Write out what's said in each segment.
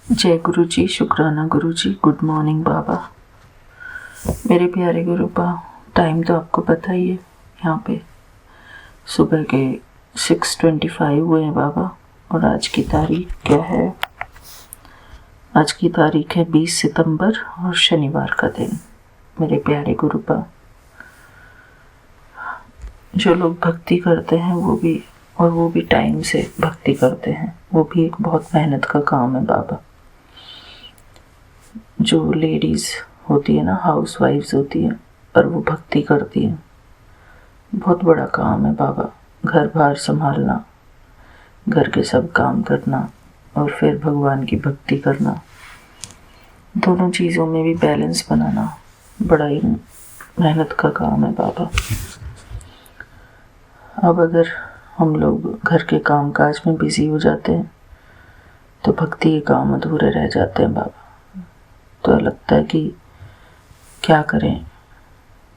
जय गुरु जी, शुक्राना गुरु जी। गुड मॉर्निंग बाबा। मेरे प्यारे गुरु बा, टाइम तो आपको पता ही है। यहाँ पे सुबह के 6:25 हुए हैं बाबा। और आज की तारीख क्या है? आज की तारीख है 20 सितंबर और शनिवार का दिन। मेरे प्यारे गुरु बा, जो लोग भक्ति करते हैं वो भी टाइम से भक्ति करते हैं, वो भी एक बहुत मेहनत का काम है बाबा। जो लेडीज़ होती है ना, हाउस वाइफ्स होती हैं, और वो भक्ति करती हैं, बहुत बड़ा काम है बाबा। घर बार संभालना, घर के सब काम करना और फिर भगवान की भक्ति करना, दोनों चीज़ों में भी बैलेंस बनाना बड़ा ही मेहनत का काम है बाबा। अब अगर हम लोग घर के काम काज में बिजी हो जाते हैं तो भक्ति के काम अधूरे रह जाते हैं बाबा। तो लगता है कि क्या करें,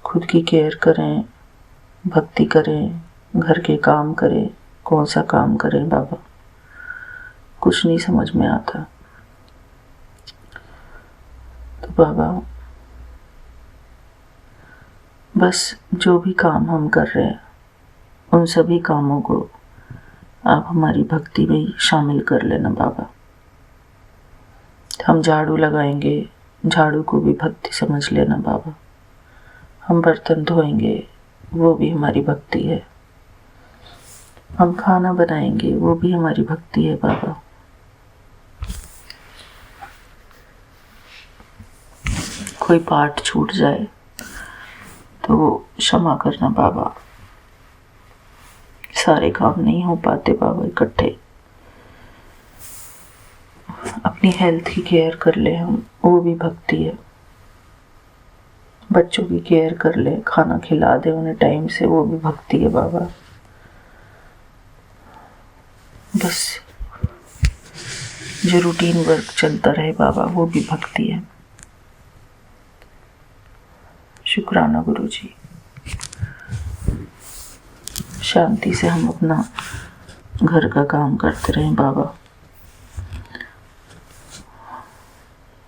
खुद की केयर करें, भक्ति करें, घर के काम करें, कौन सा काम करें बाबा, कुछ नहीं समझ में आता। तो बाबा, बस जो भी काम हम कर रहे हैं उन सभी कामों को आप हमारी भक्ति में ही शामिल कर लेना बाबा। हम झाड़ू लगाएंगे, झाड़ू को भी भक्ति समझ लेना बाबा। हम बर्तन धोएंगे, वो भी हमारी भक्ति है। हम खाना बनाएंगे, वो भी हमारी भक्ति है बाबा। कोई पार्ट छूट जाए तो वो क्षमा करना बाबा। सारे काम नहीं हो पाते बाबा इकट्ठे। अपनी हेल्थ की केयर कर ले हम, वो भी भक्ति है। बच्चों की केयर कर ले, खाना खिला दे उन्हें टाइम से, वो भी भक्ति है बाबा। बस जो रूटीन वर्क चलता रहे बाबा, वो भी भक्ति है। शुक्राना गुरु जी। शांति से हम अपना घर का काम करते रहें बाबा।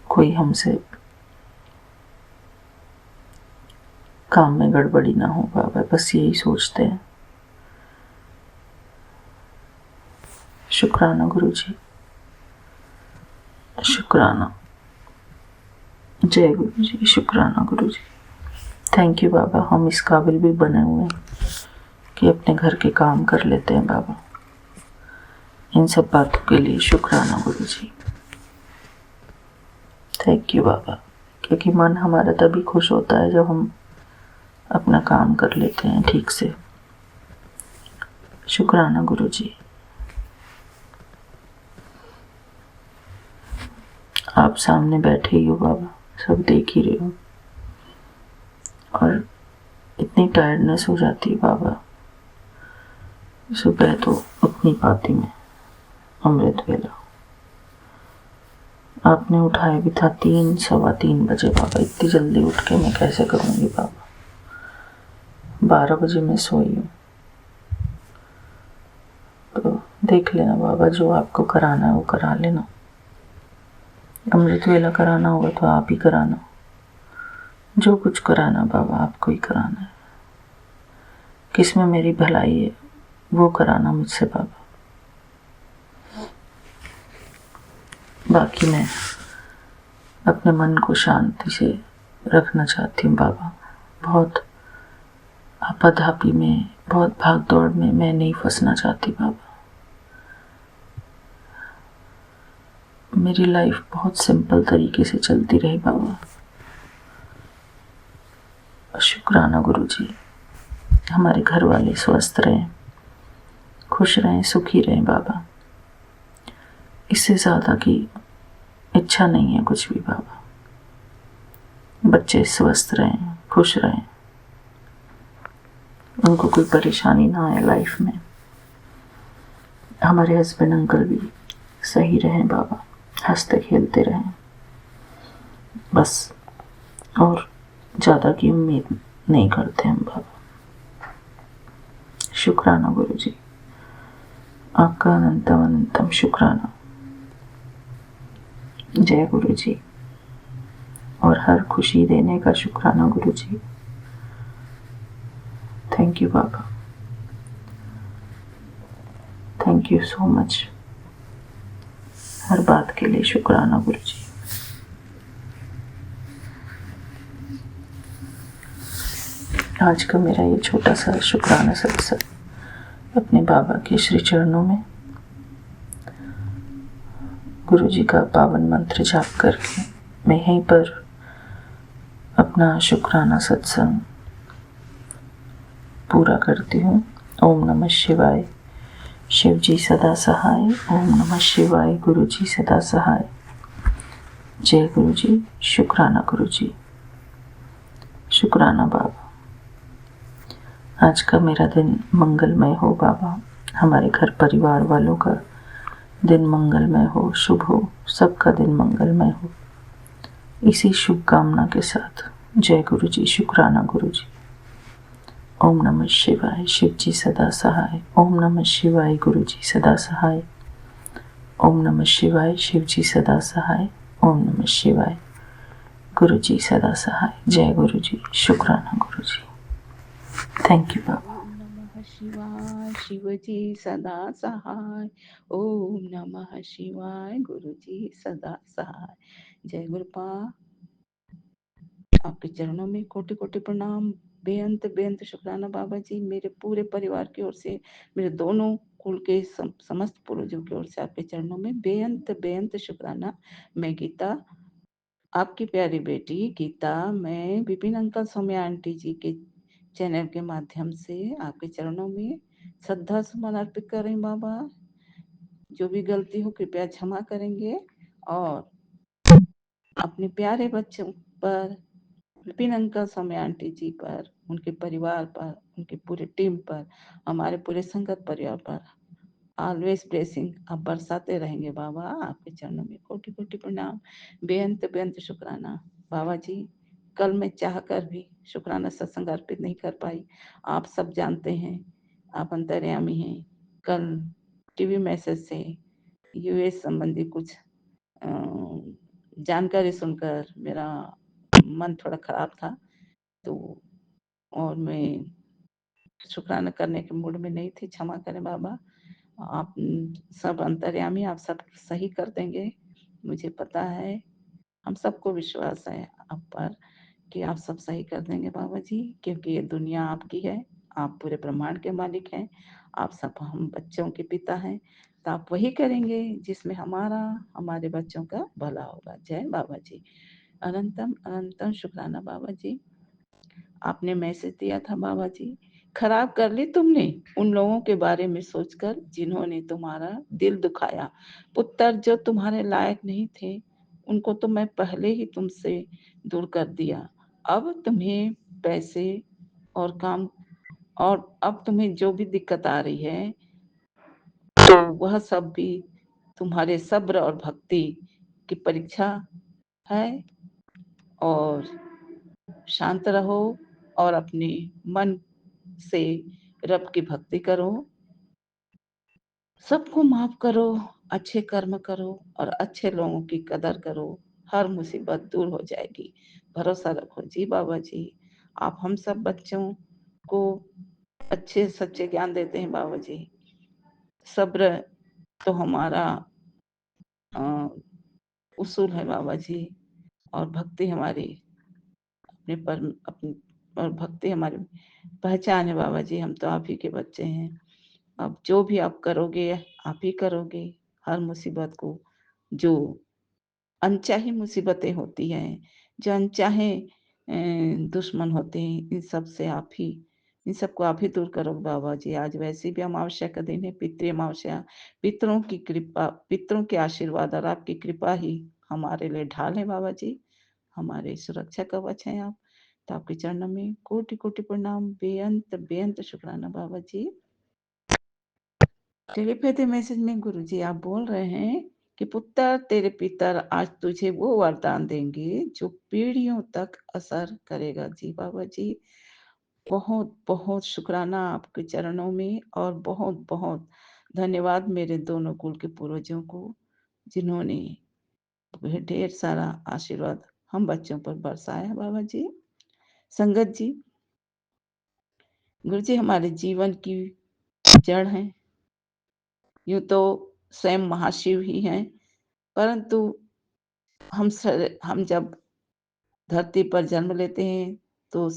कोई हमसे काम में गड़बड़ी ना हो बाबा, बस यही सोचते हैं। शुक्राना गुरु जी, शुक्राना। जय गुरु जी, शुक्राना गुरु जी। थैंक यू बाबा, हम इस काबिल भी बने हुए हैं कि अपने घर के काम कर लेते हैं बाबा। इन सब बातों के लिए शुक्राना गुरु जी। थैंक यू बाबा, क्योंकि मन हमारा तभी खुश होता है जब हम अपना काम कर लेते हैं ठीक से। शुक्राना गुरु जी। आप सामने बैठे ही हो बाबा, सब देख ही रहे हो, और इतनी टायर्डनेस हो जाती है बाबा। सुबह तो उठ नहीं पाती मैं, अमृत वेला आपने उठाया भी था 3-3:15 बजे बाबा। इतनी जल्दी उठ के मैं कैसे करूँगी बाबा? 12 बजे मैं सोई हूँ। तो देख लेना बाबा, जो आपको कराना है वो करा लेना। अमृत वेला कराना होगा तो आप ही कराना। जो कुछ कराना बाबा, आपको ही कराना है। किसमें मेरी भलाई है वो कराना मुझसे बाबा। बाकी मैं अपने मन को शांति से रखना चाहती हूँ बाबा। बहुत आपाधापी में, बहुत भाग दौड़ में मैं नहीं फंसना चाहती बाबा। मेरी लाइफ बहुत सिंपल तरीके से चलती रही बाबा। शुक्राना गुरु जी। हमारे घर वाले स्वस्थ रहें, खुश रहें, सुखी रहें बाबा। इससे ज़्यादा की इच्छा नहीं है कुछ भी बाबा। बच्चे स्वस्थ रहें, खुश रहें, उनको कोई परेशानी ना आए लाइफ में। हमारे हस्बैंड अंकल भी सही रहें बाबा, हंसते खेलते रहें बस। और ज़्यादा की उम्मीद नहीं करते हम बाबा। शुक्राना गुरु जी, आपका अनंतम अनंतम शुक्राना। जय गुरु जी। और हर खुशी देने का शुक्राना गुरु जी। थैंक यू बाबा, थैंक यू सो मच। हर बात के लिए शुक्राना गुरु जी। आज का मेरा ये छोटा सा शुक्राना सत्संग अपने बाबा के श्री चरणों में गुरु जी का पावन मंत्र जाप करके मैं यहीं पर अपना शुक्राना सत्संग पूरा करती हूँ। ओम नमः शिवाय। शिव जी सदा सहाय। ओम नमः शिवाय। गुरु जी सदा सहाय। जय गुरु जी। शुक्राना गुरु जी। शुक्राना बाबा। आज का मेरा दिन मंगलमय हो बाबा। हमारे घर परिवार वालों का दिन मंगलमय हो, शुभ हो, सबका दिन मंगलमय हो, इसी शुभ कामना के साथ जय गुरु जी। शुक्राना गुरु जी। ओम नमः शिवाय। शिव जी सदा सहाय। ओम नमः शिवाय। गुरु जी सदा सहाय। ओम नमः शिवाय। शिव जी सदा सहाय। ओम नमः शिवाय। गुरु जी सदा सहाय। जय गुरु जी। शुक्राना गुरु जी। थैंक यू बाबा। ओम नमः शिवाय। शिव जी सदा सहाय। ओम नमः शिवाय। गुरु जी सदा सहाय। जय गुरुपा। आपके चरणों में कोटि कोटि प्रणाम। बेअंत बेअंत शुक्राना बाबा जी। मेरे पूरे परिवार की ओर से, मेरे दोनों कुल के समस्त पूर्वजों की ओर से आपके चरणों में बेअंत बेअंत शुक्राना। मैं गीता, आपकी प्यारी बेटी गीता, मैं विपिन अंकल सौम्या आंटी जी के चैनल के माध्यम से आपके चरणों में श्रद्धा सुमन अर्पित कर रही हूँ बाबा। जो भी गलती हो कृपया क्षमा करेंगे और अपने प्यारे बच्चों पर, विपिन अंकल सौम्या आंटी जी पर, उनके परिवार पर, उनकी पूरी टीम पर, हमारे पूरे संगत परिवार पर ऑलवेज ब्लेसिंग आप बरसाते रहेंगे बाबा। आपके चरणों में कोटि कोटि प्रणाम। बेअंत बेअंत शुक्राना बाबा जी। कल मैं चाहकर भी शुक्राना सत्संग अर्पित नहीं कर पाई। आप सब जानते हैं, आप अंतर्यामी हैं। कल टीवी मैसेज से यूएस संबंधी कुछ जानकारी सुनकर मेरा मन थोड़ा खराब था, तो और मैं शुक्राना करने के मूड में नहीं थी। क्षमा करें बाबा। आप सब अंतर्यामी, आप सब सही कर देंगे, मुझे पता है। हम सबको विश्वास है आप पर कि आप सब सही कर देंगे बाबा जी, क्योंकि ये दुनिया आपकी है। आप पूरे ब्रह्मांड के मालिक हैं। आप सब हम बच्चों के पिता हैं, तो आप वही करेंगे जिसमें हमारा, हमारे बच्चों का भला होगा। जय बाबा जी। अनंतम अनंतम शुक्राना बाबा जी। आपने मैसेज दिया था बाबा जी, खराब कर ली तुमने उन लोगों के बारे में सोचकर जिन्होंने तुम्हारा दिल दुखाया। पुत्र जो तुम्हारे लायक नहीं थे, उनको तो मैं पहले ही तुमसे दूर कर दिया। अब तुम्हें पैसे और काम, और अब तुम्हें जो भी दिक्कत आ रही है, तो वह सब भी तुम्हारे सब्र और भक्ति की परीक्षा है। और शांत रहो और अपने मन से रब की भक्ति करो, सबको माफ करो, अच्छे कर्म करो और अच्छे लोगों की कदर करो। हर मुसीबत दूर हो जाएगी। भरोसा रखो जी बाबा जी। आप हम सब बच्चों को अच्छे सच्चे ज्ञान देते हैं बाबा जी। सब्र तो हमारा उसूल है बाबा जी, और भक्ति हमारी अपने पर अपनी, और भक्ति हमारी पहचान है बाबा जी। हम तो आप ही के बच्चे हैं। अब जो भी आप करोगे आप ही करोगे। हर मुसीबत को, जो अनचाही मुसीबतें होती हैं, जो अनचाहे दुश्मन होते हैं, इन सब से आप ही, इन सबको आप ही दूर करो बाबा जी। आज वैसे भी अमावस्या का दिन है, पितृ अमावस्या। पितरों की कृपा, पितरों के आशीर्वाद और आपकी कृपा ही हमारे लिए ढाल है बाबा जी। हमारे सुरक्षा कवच हैं आप। तो आपके चरणों में कोटि कोटि प्रणाम। बेअंत बेअंत शुक्राना बाबा जी। टेलीपैथी मैसेज में गुरु जी आप बोल रहे हैं कि पुत्र तेरे पितर आज तुझे वो वरदान देंगे जो पीढ़ियों तक असर करेगा। जी बाबा जी, बहुत बहुत शुक्राना आपके चरणों में, और बहुत बहुत धन्यवाद मेरे दोनों कुल के पूर्वजों को, जिन्होंने ढेर सारा आशीर्वाद हम बच्चों पर बरसाए हैं बाबा जी। संगत जी, गुरु जी हमारे जीवन की जड़ हैं। यूँ तो स्वयं महाशिव ही हैं, परंतु हम जब धरती पर जन्म लेते हैं तो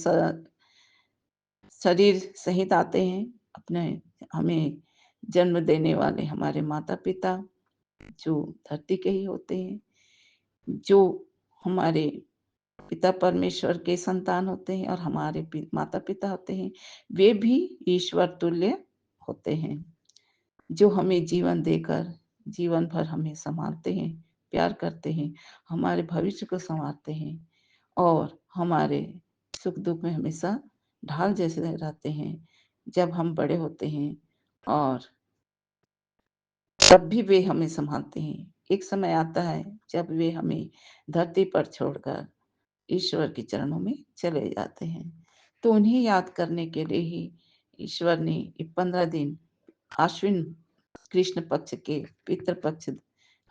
शरीर सहित आते हैं। अपने हमें जन्म देने वाले हमारे माता-पिता जो धरती के ही होते हैं, जो हमारे पिता परमेश्वर के संतान होते हैं और हमारे माता-पिता होते हैं, वे भी ईश्वर तुल्य होते हैं, जो हमें जीवन देकर जीवन भर हमें सँभालते हैं, प्यार करते हैं, हमारे भविष्य को सँवारते हैं और हमारे सुख-दुःख में हमेशा ढाल जैसे रहते हैं। जब हम बड़े होते हैं और तब भी वे हमें सँभालते हैं। एक समय आता है जब वे हमें धरती पर छोड़कर ईश्वर के चरणों में चले जाते हैं। तो उन्हें याद करने के लिए ही ईश्वर ने ये 15 दिन आश्विन कृष्ण पक्ष के पितृ पक्ष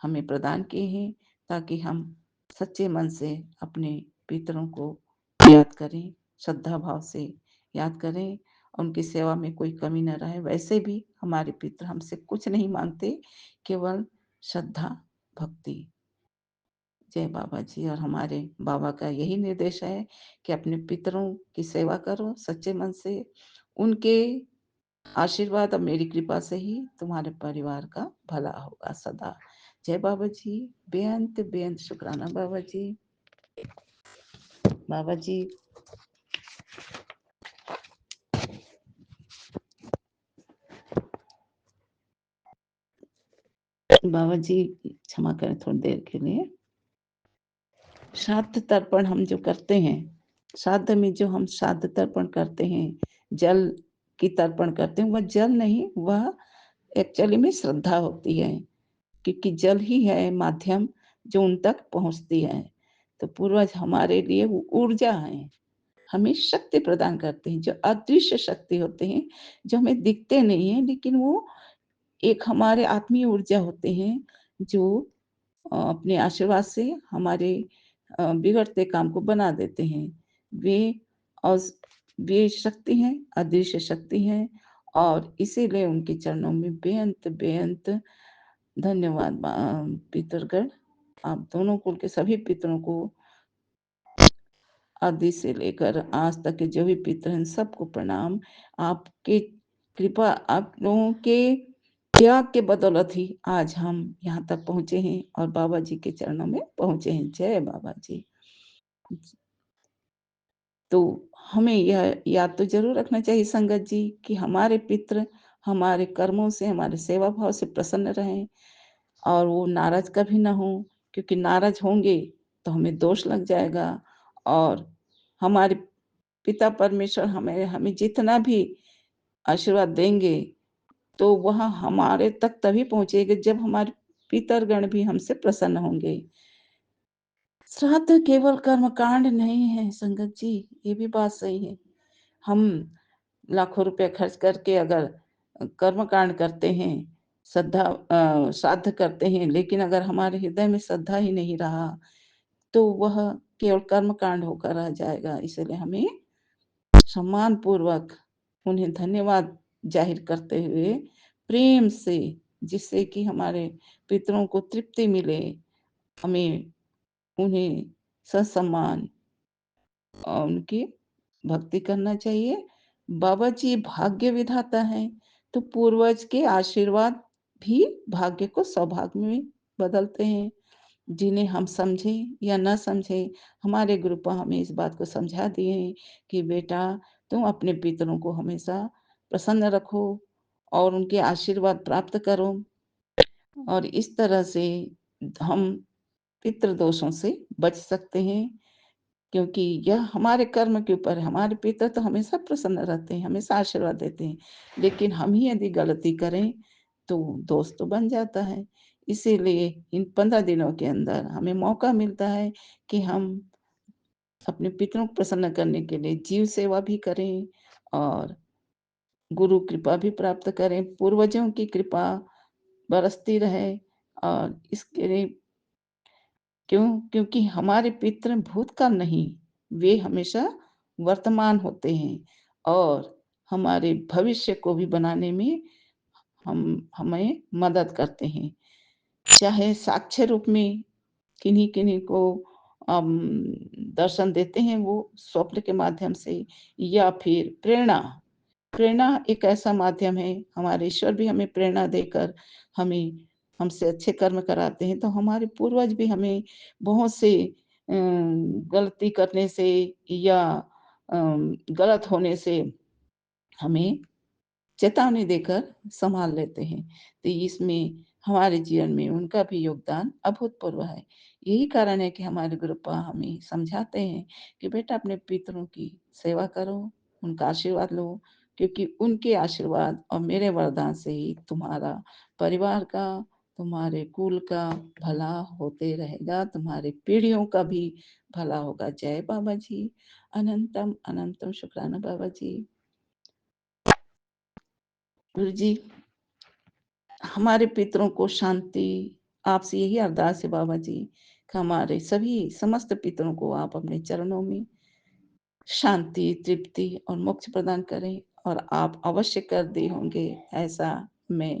हमें प्रदान किए हैं, ताकि हम सच्चे मन से अपने पितरों को याद करें, श्रद्धा भाव से याद करें, उनकी सेवा में कोई कमी न रहे। वैसे भी हमारे पितृ हमसे कुछ नहीं माँगते, केवल श्रद्धा, भक्ति। जय बाबा जी। और हमारे बाबा का यही निर्देश है कि अपने पितरों की सेवा करो सच्चे मन से। उनके आशीर्वाद और मेरी कृपा से ही तुम्हारे परिवार का भला होगा सदा। जय बाबा जी। बेअंत बेअंत शुक्राना बाबा जी। बाबा जी। बाबा जी क्षमा करें थोड़ी देर के लिए। श्राद्ध तर्पण हम जो करते हैं, श्राद्ध में जो हम श्राद्ध तर्पण करते हैं, जल की तर्पण करते हैं, वह जल नहीं, वह एक्चुअली में श्रद्धा होती है, क्योंकि जल ही है माध्यम जो उन तक पहुँचती है। तो पूर्वज हमारे लिए वो ऊर्जा है, हमें शक्ति प्रदान करते हैं, जो अदृश्य शक्ति होते हैं, जो हमें दिखते नहीं हैं, लेकिन वो एक हमारे आत्मीय ऊर्जा होते हैं, जो अपने आशीर्वाद से हमारे बिगड़ते काम को बना देते हैं। वे औस वे शक्ति हैं, अदृश्य शक्ति हैं और इसीलिए उनके चरणों में बेअंत बेअंत धन्यवाद पितरगण। आप दोनों कुल के सभी पितरों को आदि से लेकर आज तक के जो भी पितर हैं सबको प्रणाम। आपके कृपा, आप लोगों के त्याग के बदौलत ही आज हम यहाँ तक पहुँचे हैं और बाबा जी के चरणों में पहुँचे हैं। जय बाबा जी। तो हमें यह याद तो ज़रूर रखना चाहिए संगत जी कि हमारे पितृ हमारे कर्मों से, हमारे सेवा भाव से प्रसन्न रहें और वो नाराज़ कभी ना हों, क्योंकि नाराज़ होंगे तो हमें दोष लग जाएगा और हमारे पिता परमेश्वर हमें हमें जितना भी आशीर्वाद देंगे, तो वह हमारे तक तभी पहुँचेगा जब हमारे पितरगण भी हमसे प्रसन्न होंगे। श्राद्ध केवल कर्मकांड नहीं है संगत जी, ये भी बात सही है। हम लाखों रुपए खर्च करके अगर कर्मकांड करते हैं, श्राद्ध करते हैं, लेकिन अगर हमारे हृदय में श्रद्धा ही नहीं रहा, तो वह केवल कर्मकांड होकर रह जाएगा। इसलिए हमें सम्मानपूर्वक उन्हें धन्यवाद जाहिर करते हुए प्रेम से, जिससे कि हमारे पितरों को तृप्ति मिले, हमें उन्हें ससम्मान उनकी भक्ति करना चाहिए। बाबा जी भाग्य विधाता हैं, तो पूर्वज के आशीर्वाद भी भाग्य को सौभाग्य में बदलते हैं। जिन्हें हम समझें या ना समझें, हमारे गुरुपा हमें इस बात को समझा दिए हैं कि बेटा तुम अपने पितरों को हमेशा प्रसन्न रखो और उनके आशीर्वाद प्राप्त करो और इस तरह से हम पितृदोषों से बच सकते हैं, क्योंकि यह हमारे कर्म के ऊपर है। हमारे पिता तो हमेशा प्रसन्न रहते हैं, हमेशा आशीर्वाद देते हैं, लेकिन हम ही यदि गलती करें तो दोष तो बन जाता है। इसीलिए इन 15 दिनों के अंदर हमें मौका मिलता है कि हम अपने पितरों को प्रसन्न करने के लिए जीव सेवा भी करें और गुरु कृपा भी प्राप्त करें, पूर्वजों की कृपा बरसती रहे और इसके लिए क्यों? क्योंकि हमारे पितृ भूतकाल नहीं, वे हमेशा वर्तमान होते हैं और हमारे भविष्य को भी बनाने में हमें मदद करते हैं। चाहे साक्ष्य रूप में किन्हीं-किन्हीं को अम, दर्शन देते हैं वो स्वप्न के माध्यम से या फिर प्रेरणा। प्रेरणा एक ऐसा माध्यम है, हमारे ईश्वर भी हमें प्रेरणा देकर हमें हमसे अच्छे कर्म कराते हैं, तो हमारे पूर्वज भी हमें बहुत से गलती करने से या गलत होने से हमें चेतावनी देकर सँभाल लेते हैं। तो इसमें हमारे जीवन में उनका भी योगदान अभूतपूर्व है। यही कारण है कि हमारे गुरुपा हमें समझाते हैं कि बेटा अपने पितरों की सेवा करो, उनका आशीर्वाद लो, क्योंकि उनके आशीर्वाद और मेरे वरदान से ही तुम्हारा परिवार का, तुम्हारे कुल का भला होते रहेगा, तुम्हारी पीढ़ियों का भी भला होगा। जय बाबा जी। अनंतम अनंतम शुक्राना बाबा जी। गुरु जी, हमारे पितरों को शांति, आपसे यही अरदास है बाबा जी कि हमारे सभी समस्त पितरों को आप अपने चरणों में शांति, तृप्ति और मोक्ष प्रदान करें और आप अवश्य कर दिए होंगे, ऐसा मैं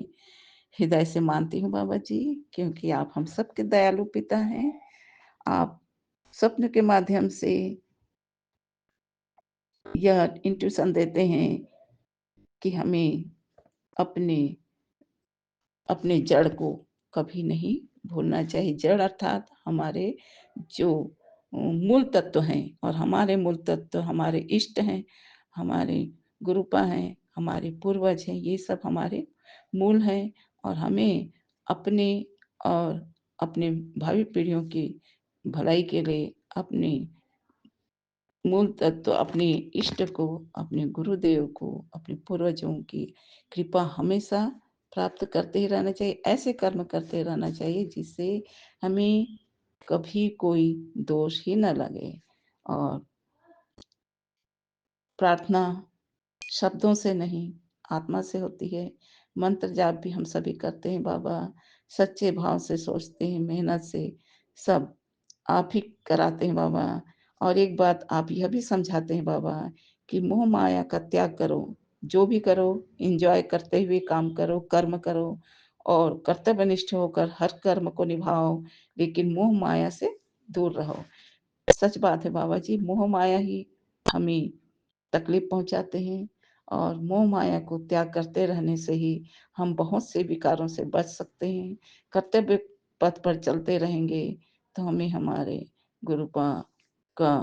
हृदय से मानती हूँ बाबा जी, क्योंकि आप हम सबके दयालु पिता हैं। आप स्वप्न के माध्यम से यह इंट्यूशन देते हैं कि हमें अपने अपने जड़ को कभी नहीं भूलना चाहिए। जड़ अर्थात हमारे जो मूल तत्व हैं और हमारे मूल तत्व हमारे इष्ट हैं, हमारे गुरुपा हैं, हमारे पूर्वज हैं, ये सब हमारे मूल हैं और हमें अपने और अपने भावी पीढ़ियों की भलाई के लिए अपने मूल तत्व अपने इष्ट को, अपने गुरुदेव को, अपने पूर्वजों की कृपा हमेशा प्राप्त करते ही रहना चाहिए। ऐसे कर्म करते रहना चाहिए जिससे हमें कभी कोई दोष ही ना लगे और प्रार्थना शब्दों से नहीं, आत्मा से होती है। मंत्र जाप भी हम सभी करते हैं बाबा, सच्चे भाव से सोचते हैं, मेहनत से, सब आप ही कराते हैं बाबा। और एक बात आप यह भी समझाते हैं बाबा कि मोह माया का त्याग करो, जो भी करो एन्जॉय करते हुए काम करो, कर्म करो और कर्तव्यनिष्ठ होकर हर कर्म को निभाओ, लेकिन मोह माया से दूर रहो। सच बात है बाबा जी, मोह माया ही हमें तकलीफ पहुँचाते हैं और मोह माया को त्याग करते रहने से ही हम बहुत से विकारों से बच सकते हैं। कर्तव्य पथ पर चलते रहेंगे तो हमें हमारे गुरुपा का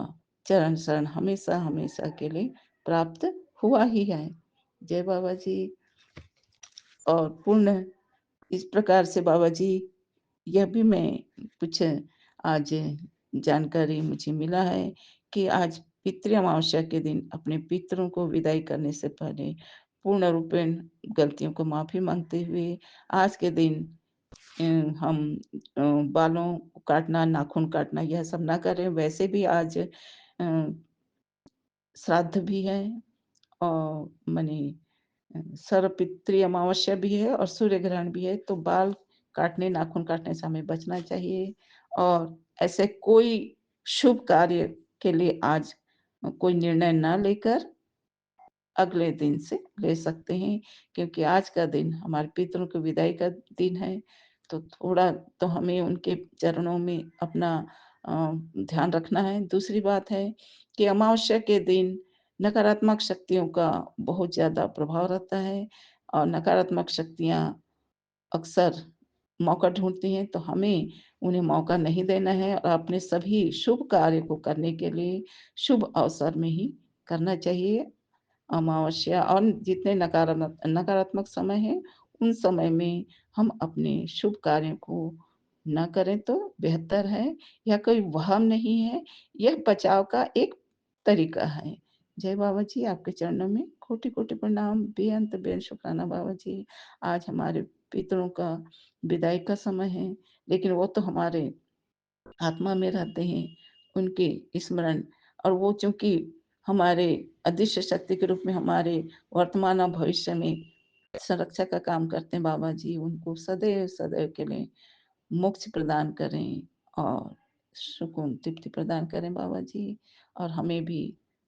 चरण शरण हमेशा हमेशा के लिए प्राप्त हुआ ही है। जय बाबा जी। और पूर्ण इस प्रकार से बाबा जी यह भी मैं कुछ आज जानकारी मुझे मिला है कि आज पितृ अमावस्या के दिन अपने पितरों को विदाई करने से पहले पूर्ण रूपेण गलतियों को माफ़ी मांगते हुए आज के दिन अ, हम बालों को काटना, नाखून काटना यह सब ना करें। वैसे भी आज श्राद्ध भी है और मने सर्वपितृ अमावस्या भी है और सूर्य ग्रहण भी है, तो बाल काटने, नाखून काटने से हमें बचना चाहिए और ऐसे कोई शुभ कार्य के लिए आज कोई निर्णय ना लेकर अगले दिन से ले सकते हैं, क्योंकि आज का दिन हमारे पितरों की विदाई का दिन है, तो थोड़ा तो हमें उनके चरणों में अपना ध्यान रखना है। दूसरी बात है कि अमावस्या के दिन नकारात्मक शक्तियों का बहुत ज़्यादा प्रभाव रहता है और नकारात्मक शक्तियाँ अक्सर मौका ढूँढती हैं, तो हमें उन्हें मौका नहीं देना है और अपने सभी शुभ कार्य को करने के लिए शुभ अवसर में ही करना चाहिए। अमावस्या और जितने नकारात्मक समय है, उन समय में हम अपने शुभ कार्यों को ना करें तो बेहतर है। यह कोई वहम नहीं है, यह बचाव का एक तरीका है। जय बाबा जी, आपके चरणों में कोटि-कोटि प्रणाम, बेअंत बेअंत शुकराना बाबा जी। आज हमारे पितरों का विदाई का समय है, लेकिन वो तो हमारे आत्मा में रहते हैं, उनके स्मरण और वो चूँकि हमारे अदृश्य शक्ति के रूप में हमारे वर्तमान और भविष्य में संरक्षा का काम करते हैं बाबा जी, उनको सदैव, सदैव के लिए मोक्ष प्रदान करें और सुकून तृप्ति प्रदान करें बाबा जी, और हमें भी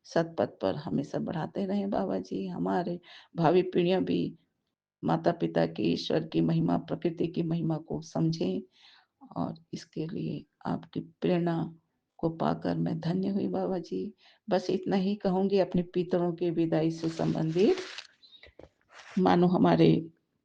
सतपथ पर हमेशा बढ़ाते रहें बाबा जी। हमारे भावी पीढ़ियां भी माता पिता की, ईश्वर की महिमा, प्रकृति की महिमा को समझें, और इसके लिए आपकी प्रेरणा को पाकर मैं धन्य हुई बाबा जी। बस इतना ही कहूंगी अपने पितरों की विदाई से संबंधित। मानो हमारे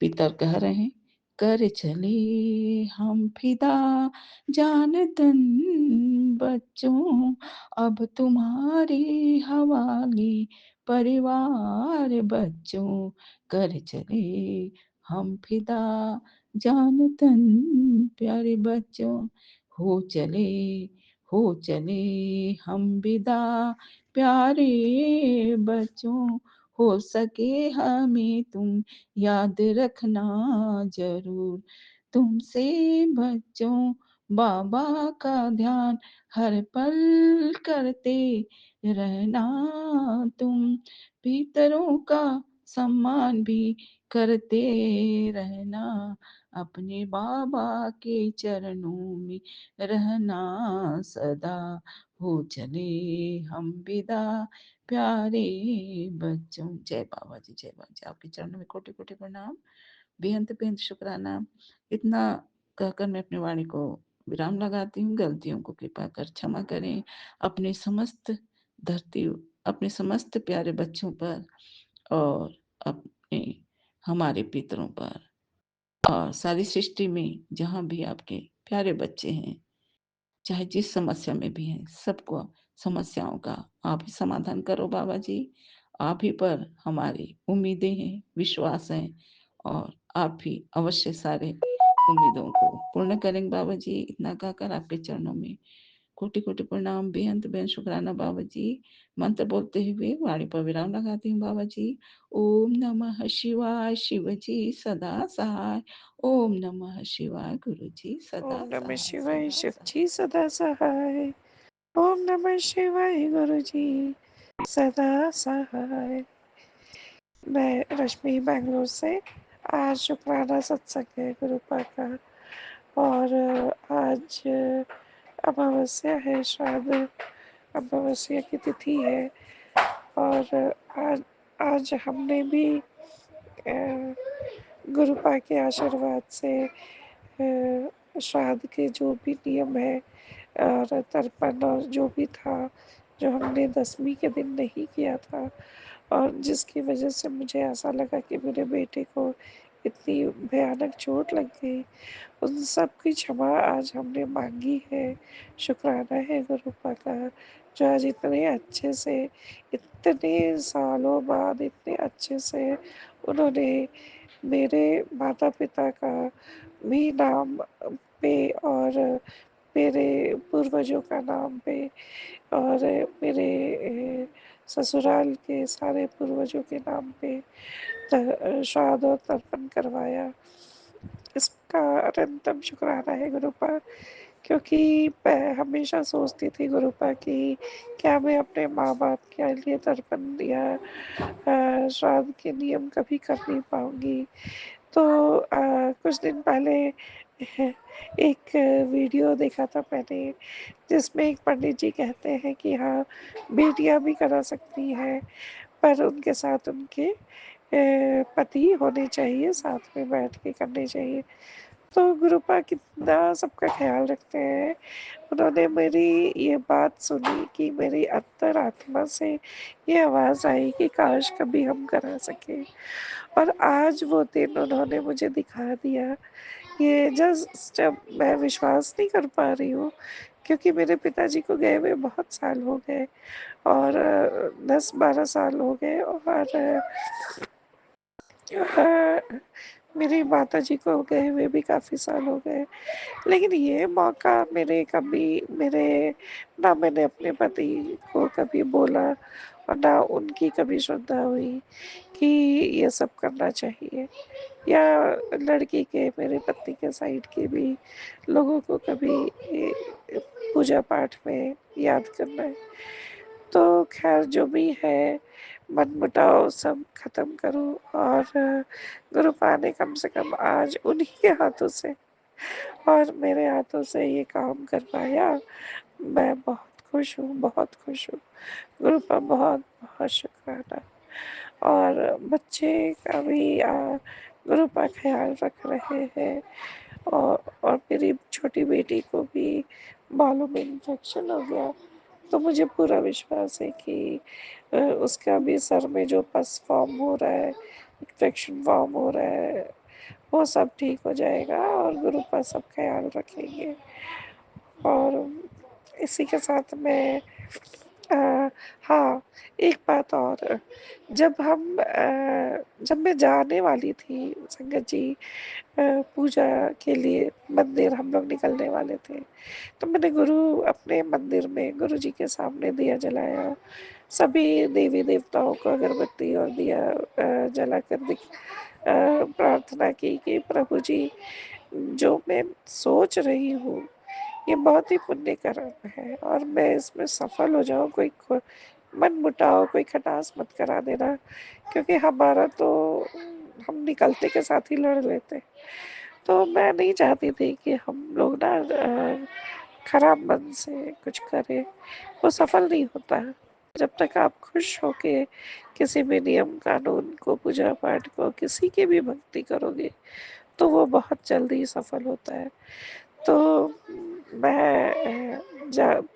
पितर कह रहे हैं, कर चले हम फिदा जान तन बच्चों, अब तुम्हारे हवाले परिवार बच्चों, कर चले हम फिदा जान तन प्यारे बच्चों, हो चले हो चले हम विदा प्यारे बच्चों, हो सके हमें तुम याद रखना जरूर, तुमसे बच्चों बाबा का ध्यान हर पल करते रहना, तुम पितरों का सम्मान भी करते रहना, अपने बाबा के चरणों में रहना सदा, हो चले हम विदा प्यारे बच्चों। जय बाबा जी, जय बाबा जी। आपके चरणों में कोटि कोटि प्रणाम, बेअंत बेअंत शुक्राना। इतना कहकर मैं अपनी वाणी को विराम लगाती हूँ। गलतियों को कृपा कर क्षमा करें अपने समस्त धरती, अपने समस्त प्यारे बच्चों पर, और अपने हमारे पितरों पर, और सारी सृष्टि में जहाँ भी आपके प्यारे बच्चे हैं, चाहे जिस समस्या में भी हैं, सबको समस्याओं का आप ही समाधान करो बाबा जी। आप ही पर हमारी उम्मीदें हैं, विश्वास है, और आप ही अवश्य सारे उम्मीदों को पूर्ण करेंगे बाबा जी। इतना कहकर आपके चरणों में कोटि कोटि प्रणाम, बेअंत बेअंत शुक्राना बाबा जी। मंत्र बोलते हुए वाणी पर विराम लगाती हूँ बाबा जी। ओम नमः शिवाय, शिव जी सदा सहाय। ओम नमः शिवाय, गुरु जी सदा ओम नमः सहाय, शिवाय, सदा शिव सहाय। जी सदा सहाय। ओम नमः शिवाय, गुरु जी सदा सहाय। मैं रश्मि बेंगलोर से। आज शुक्राना सत्संग है गुरुपा का, और आज अमावस्या है, श्राद्ध अमावस्या की तिथि है। और आज आज हमने भी गुरुपा के आशीर्वाद से श्राद्ध के जो भी नियम है और तर्पण और जो भी था, जो हमने 10वीं के दिन नहीं किया था, और जिसकी वजह से मुझे ऐसा लगा कि मेरे बेटे को इतनी भयानक चोट लग गई, उन सब की क्षमा आज हमने मांगी है। शुक्राना है गुरुपा का, जो आज इतने अच्छे से, इतने सालों बाद इतने अच्छे से उन्होंने मेरे माता पिता का भी नाम पे, और मेरे पूर्वजों का नाम पे, और मेरे ससुराल के सारे पूर्वजों के नाम पे श्राद्ध और तर्पण करवाया। इसका अनंतम शुक्राना है गुरुपा, क्योंकि मैं हमेशा सोचती थी गुरुपा कि क्या मैं अपने माँ बाप के लिए तर्पण या श्राद्ध के नियम कभी कर नहीं पाऊंगी। तो कुछ दिन पहले एक वीडियो देखा था मैंने, जिसमें एक पंडित जी कहते हैं कि हाँ, बेटियां भी करा सकती हैं, पर उनके साथ उनके पति होने चाहिए, साथ में बैठ के करने चाहिए। तो गुरुपा कितना सबका ख्याल रखते हैं। उन्होंने मेरी ये बात सुनी कि मेरी अंतरात्मा से ये आवाज़ आई कि काश कभी हम करा सकें, और आज वो दिन उन्होंने मुझे दिखा दिया। ये जब मैं विश्वास नहीं कर पा रही हूँ, क्योंकि मेरे पिताजी को गए हुए बहुत साल हो गए, और 10-12 साल हो गए, और मेरी माताजी को गए हुए भी काफ़ी साल हो गए। लेकिन ये मौका मेरे कभी मेरे ना मैंने अपने पति को कभी बोला, और ना उनकी कभी श्रद्धा हुई कि ये सब करना चाहिए, या लड़की के, मेरे पति के साइड के भी लोगों को कभी पूजा पाठ में याद करना है। तो खैर जो भी है, मनमुटाव सब खत्म करूं, और गुरुपा ने कम से कम आज उन्हीं के हाथों से और मेरे हाथों से ये काम करवाया। मैं बहुत खुश हूँ, बहुत खुश हूँ। गुरु का बहुत बहुत शुक्राना। और बच्चे का भी गुरु का ख्याल रख रहे हैं। और मेरी छोटी बेटी को भी बालों में इन्फेक्शन हो गया, तो मुझे पूरा विश्वास है कि उसका भी सर में जो पस फॉर्म हो रहा है, इन्फेक्शन फॉर्म हो रहा है, वो सब ठीक हो जाएगा और गुरु का सब ख्याल रखेंगे। और इसी के साथ मैं हाँ, एक बात और। जब मैं जाने वाली थी संगत जी, पूजा के लिए मंदिर हम लोग निकलने वाले थे, तो मैंने अपने मंदिर में गुरु जी के सामने दिया जलाया। सभी देवी देवताओं को अगरबत्ती और दिया जलाकर प्रार्थना की कि प्रभु जी, जो मैं सोच रही हूँ ये बहुत ही पुण्य कर्म है और मैं इसमें सफल हो जाऊँ। कोई मन मुटाव, कोई खटास मत करा देना, क्योंकि हमारा तो हम निकलते के साथ ही लड़ लेते। तो मैं नहीं चाहती थी कि हम लोग ना खराब मन से कुछ करें, वो सफल नहीं होता है। जब तक आप खुश होके किसी भी नियम कानून को, पूजा पाठ को, किसी की भी भक्ति करोगे, तो वो बहुत जल्दी सफल होता है। तो मैं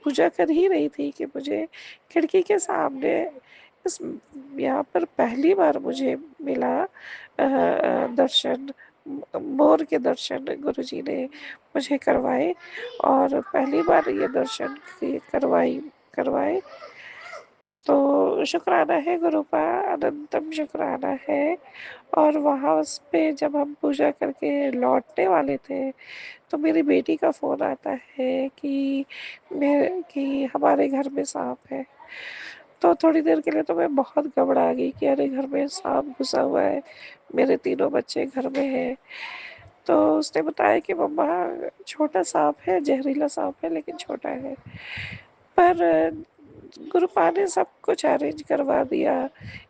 पूजा कर ही रही थी कि मुझे खिड़की के सामने इस यहाँ पर पहली बार मुझे मिला दर्शन, मोर के दर्शन गुरुजी ने मुझे करवाए। और पहली बार ये दर्शन करवाए, तो शुक्राना है गुरु का, अनंतम शुक्राना है। और वहाँ उस पे जब हम पूजा करके लौटने वाले थे, तो मेरी बेटी का फ़ोन आता है कि हमारे घर में सांप है। तो थोड़ी देर के लिए तो मैं बहुत घबरा गई कि अरे घर में सांप घुसा हुआ है, मेरे तीनों बच्चे घर में हैं। तो उसने बताया कि मम्मा, छोटा सांप है, जहरीला सांप है, लेकिन छोटा है। पर गुरुपा ने सब कुछ अरेंज करवा दिया।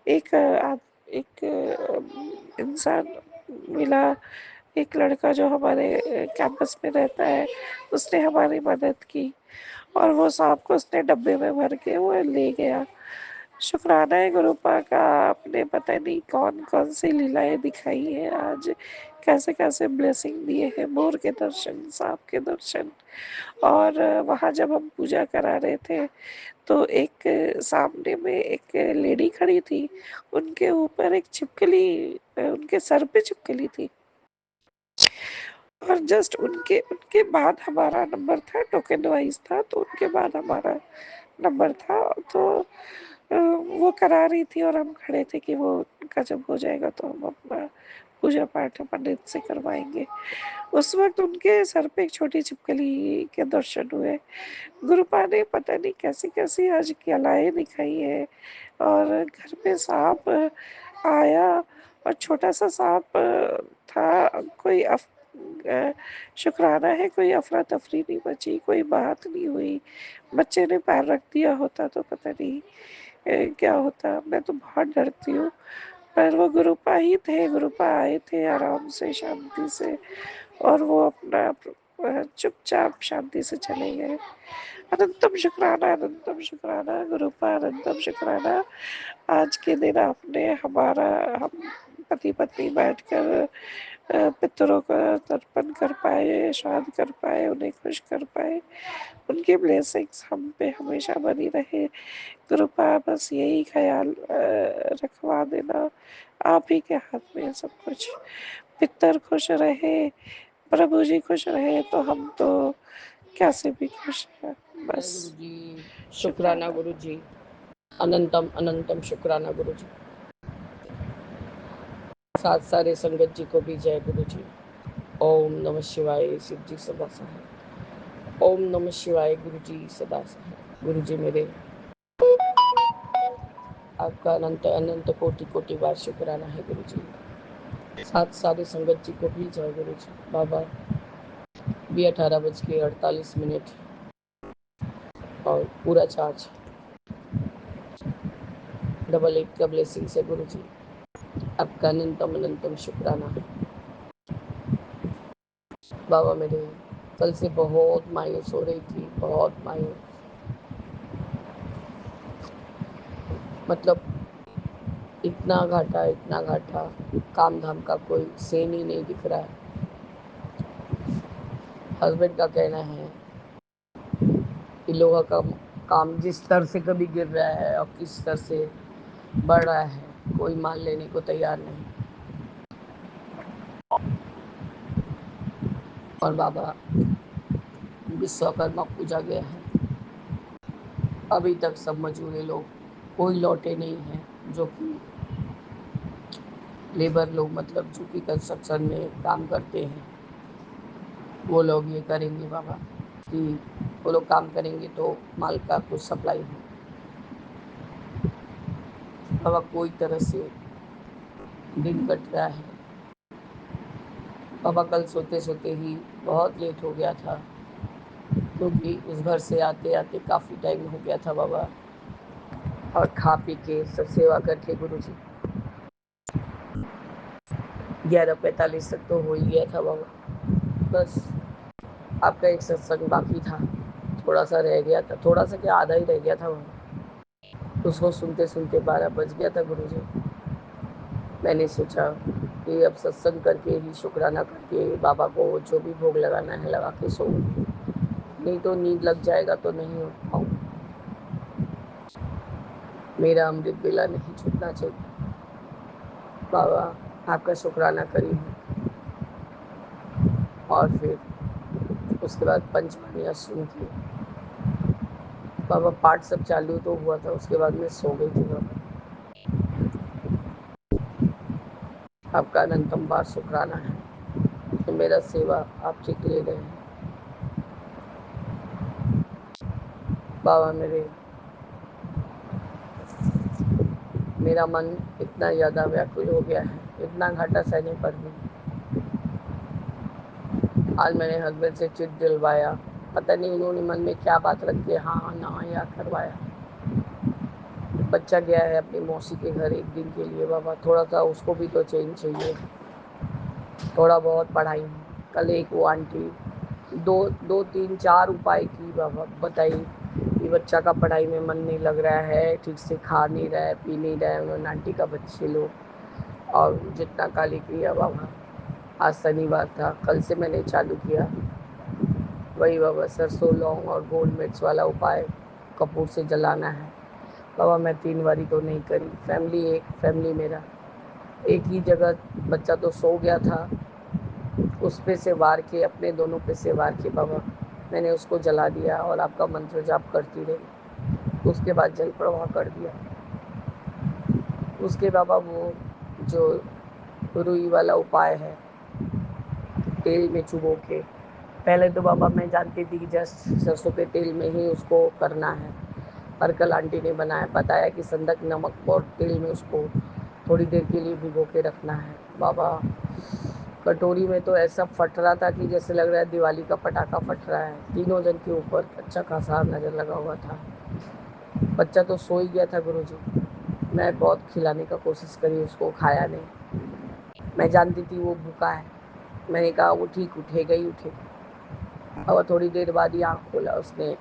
एक इंसान मिला, एक लड़का जो हमारे कैंपस में रहता है, उसने हमारी मदद की और वो सांप को उसने डब्बे में भर के वो ले गया। शुक्राना है गुरुपा का, आपने पता नहीं कौन कौन सी लीलाएं दिखाई है आज, कैसे कैसे ब्लेसिंग दिए हैं, मोर के दर्शन, सांप के दर्शन। और वहाँ जब हम पूजा करा रहे थे, तो एक सामने में एक लेडी खड़ी थी, उनके ऊपर एक छिपकली, उनके सर पे छिपकली थी। और जस्ट उनके उनके बाद हमारा नंबर था, टोकन वाइज था, तो उनके बाद हमारा नंबर था। तो वो करा रही थी और हम खड़े थे कि वो उनका जब हो जाएगा तो हम अपना पूजा पाठ पंडित से करवाएंगे। उस वक्त उनके सर पे एक छोटी छिपकली के दर्शन हुए। गुरुपा ने पता नहीं कैसी कैसी आज कलाएं दिखाई है। और घर में सांप आया, और छोटा सा सांप था। कोई शुक्राना है कोई अफरा तफरी नहीं मची, कोई बात नहीं हुई। बच्चे ने पैर रख दिया होता तो पता नहीं क्या होता। मैं तो बहुत डरती हूँ। पर वो गुरुपा ही थे, गुरुपा आए थे आराम से, शांति से, और वो अपना चुपचाप शांति से चले गए। अनंतम शुक्राना गुरुपा, अनंतम शुक्राना। आज के दिन आपने हम पति पत्नी बैठकर पितरों का तर्पण कर पाए, श्राद्ध कर पाए, उन्हें खुश कर पाए। उनकी ब्लेसिंग्स हम पे हमेशा बनी रहे। कृपा, बस यही ख्याल रखवा देना, आप ही के हाथ में है सब कुछ। पितर खुश रहे, प्रभु जी खुश रहे, तो हम तो कैसे भी खुश हैं। बस गुरु जी, शुक्राना गुरु जी, अनंतम अनंतम शुक्राना गुरु जी। साथ सारे संगत जी को भी जय गुरु जी। ओम नमः शिवाय, शिव जी सदा सहाय। ओम नमः शिवाय, गुरु जी सदा सहाय। गुरु जी मेरे, आपका अनंत अनंत कोटि कोटि बार शुक्राना है गुरु जी। साथ सारे संगत जी को भी जय गुरु जी। बाबा भी 18:48 और पूरा चार्ज 888 का ब्लेसिंग से गुरु जी, आपका अनंतम अनंतम शुक्राना। बाबा मेरे कल से बहुत मायूस हो रही थी, बहुत मायूस। मतलब इतना घाटा, काम धाम का कोई सेन ही नहीं दिख रहा है। हस्बैंड का कहना है कि लोगों का काम जिस स्तर से कभी गिर रहा है और किस स्तर से बढ़ रहा है, कोई मान लेने को तैयार नहीं। और बाबा विश्वकर्मा पूजा गया है, अभी तक सब मजूरे लोग कोई लौटे नहीं हैं, जो कि लेबर लोग, मतलब जो कि कंस्ट्रक्शन में काम करते हैं, वो लोग ये करेंगे बाबा कि वो लोग काम करेंगे तो माल का कुछ सप्लाई हो। बाबा कोई तरह से दिन कट रहा है। बाबा कल सोते सोते ही बहुत लेट हो गया था, क्योंकि उस घर से आते आते काफ़ी टाइम हो गया था बाबा। और खा पी के सब सेवा करके गुरुजी 11:45 तक तो हो ही गया था बाबा। बस आपका एक सत्संग बाकी था, थोड़ा सा रह गया था, थोड़ा सा क्या आधा ही रह गया था बाबा। उसको सुनते सुनते 12 बज गया था गुरुजी। मैंने सोचा कि अब सत्संग करके ही, शुक्राना करके बाबा को जो भी भोग लगाना है लगा के सो, नहीं तो नींद लग जाएगा तो नहीं हो पाऊँ। मेरा अमृत बेला नहीं छूटना चाहिए। बाबा आपका शुक्राना करी हूँ, और फिर उसके बाद पंचवाणियाँ सुन के बाबा पाठ सब चालू तो हुआ था, उसके बाद मैं सो गई थी बाबा। आपका अनंतम बार शुक्राना है कि मेरा सेवा आप ठीक ले रहे हैं। बाबा मेरा मन इतना ज़्यादा व्याकुल हो गया है, इतना घाटा सहने पर भी। आज मैंने हस्बैंड से चिट दिलवाया, पता नहीं उन्होंने मन में क्या बात रख के हाँ ना या करवाया। बच्चा गया है अपनी मौसी के घर एक दिन के लिए बाबा, थोड़ा सा उसको भी तो चेंज चाहिए। थोड़ा बहुत पढ़ाई, कल एक वो आंटी दो दो तीन चार उपाय की बाबा, बताई कि बच्चा का पढ़ाई में मन नहीं लग रहा है, ठीक से खा नहीं रहा है, पी नहीं रहा है, उन्होंने आंटी का बच्चे लोग। और जितना काली क्रिया बाबा, आज शनिवार था, कल से मैंने चालू किया वही बाबा, सरसों लौंग और गोल मिर्च वाला उपाय कपूर से जलाना है बाबा। मैं 3 बारी तो नहीं करी, फैमिली मेरा एक ही जगह, बच्चा तो सो गया था, उस पे से वार के, अपने दोनों पे से वार के बाबा मैंने उसको जला दिया और आपका मंत्र जाप करती रही। उसके बाद जल प्रवाह कर दिया। उसके बाबा वो जो रुई वाला उपाय है, तेल में चुबो के, पहले तो बाबा मैं जानती थी कि जस्ट सरसों के तेल में ही उसको करना है, पर कल आंटी ने बताया कि संदक नमक और तेल में उसको थोड़ी देर के लिए भिगो के रखना है बाबा। कटोरी में तो ऐसा फट रहा था कि जैसे लग रहा है दिवाली का पटाखा फट रहा है। तीनों जन के ऊपर अच्छा खासा नज़र लगा हुआ था। बच्चा तो सो ही गया था गुरुजी। मैं बहुत खिलाने का कोशिश करी, उसको खाया नहीं। मैं जानती थी वो भूखा है, मैंने कहा वो ठीक उठेगा ही उठेगा। और थोड़ी देर बाद ही आँख खोला उसने,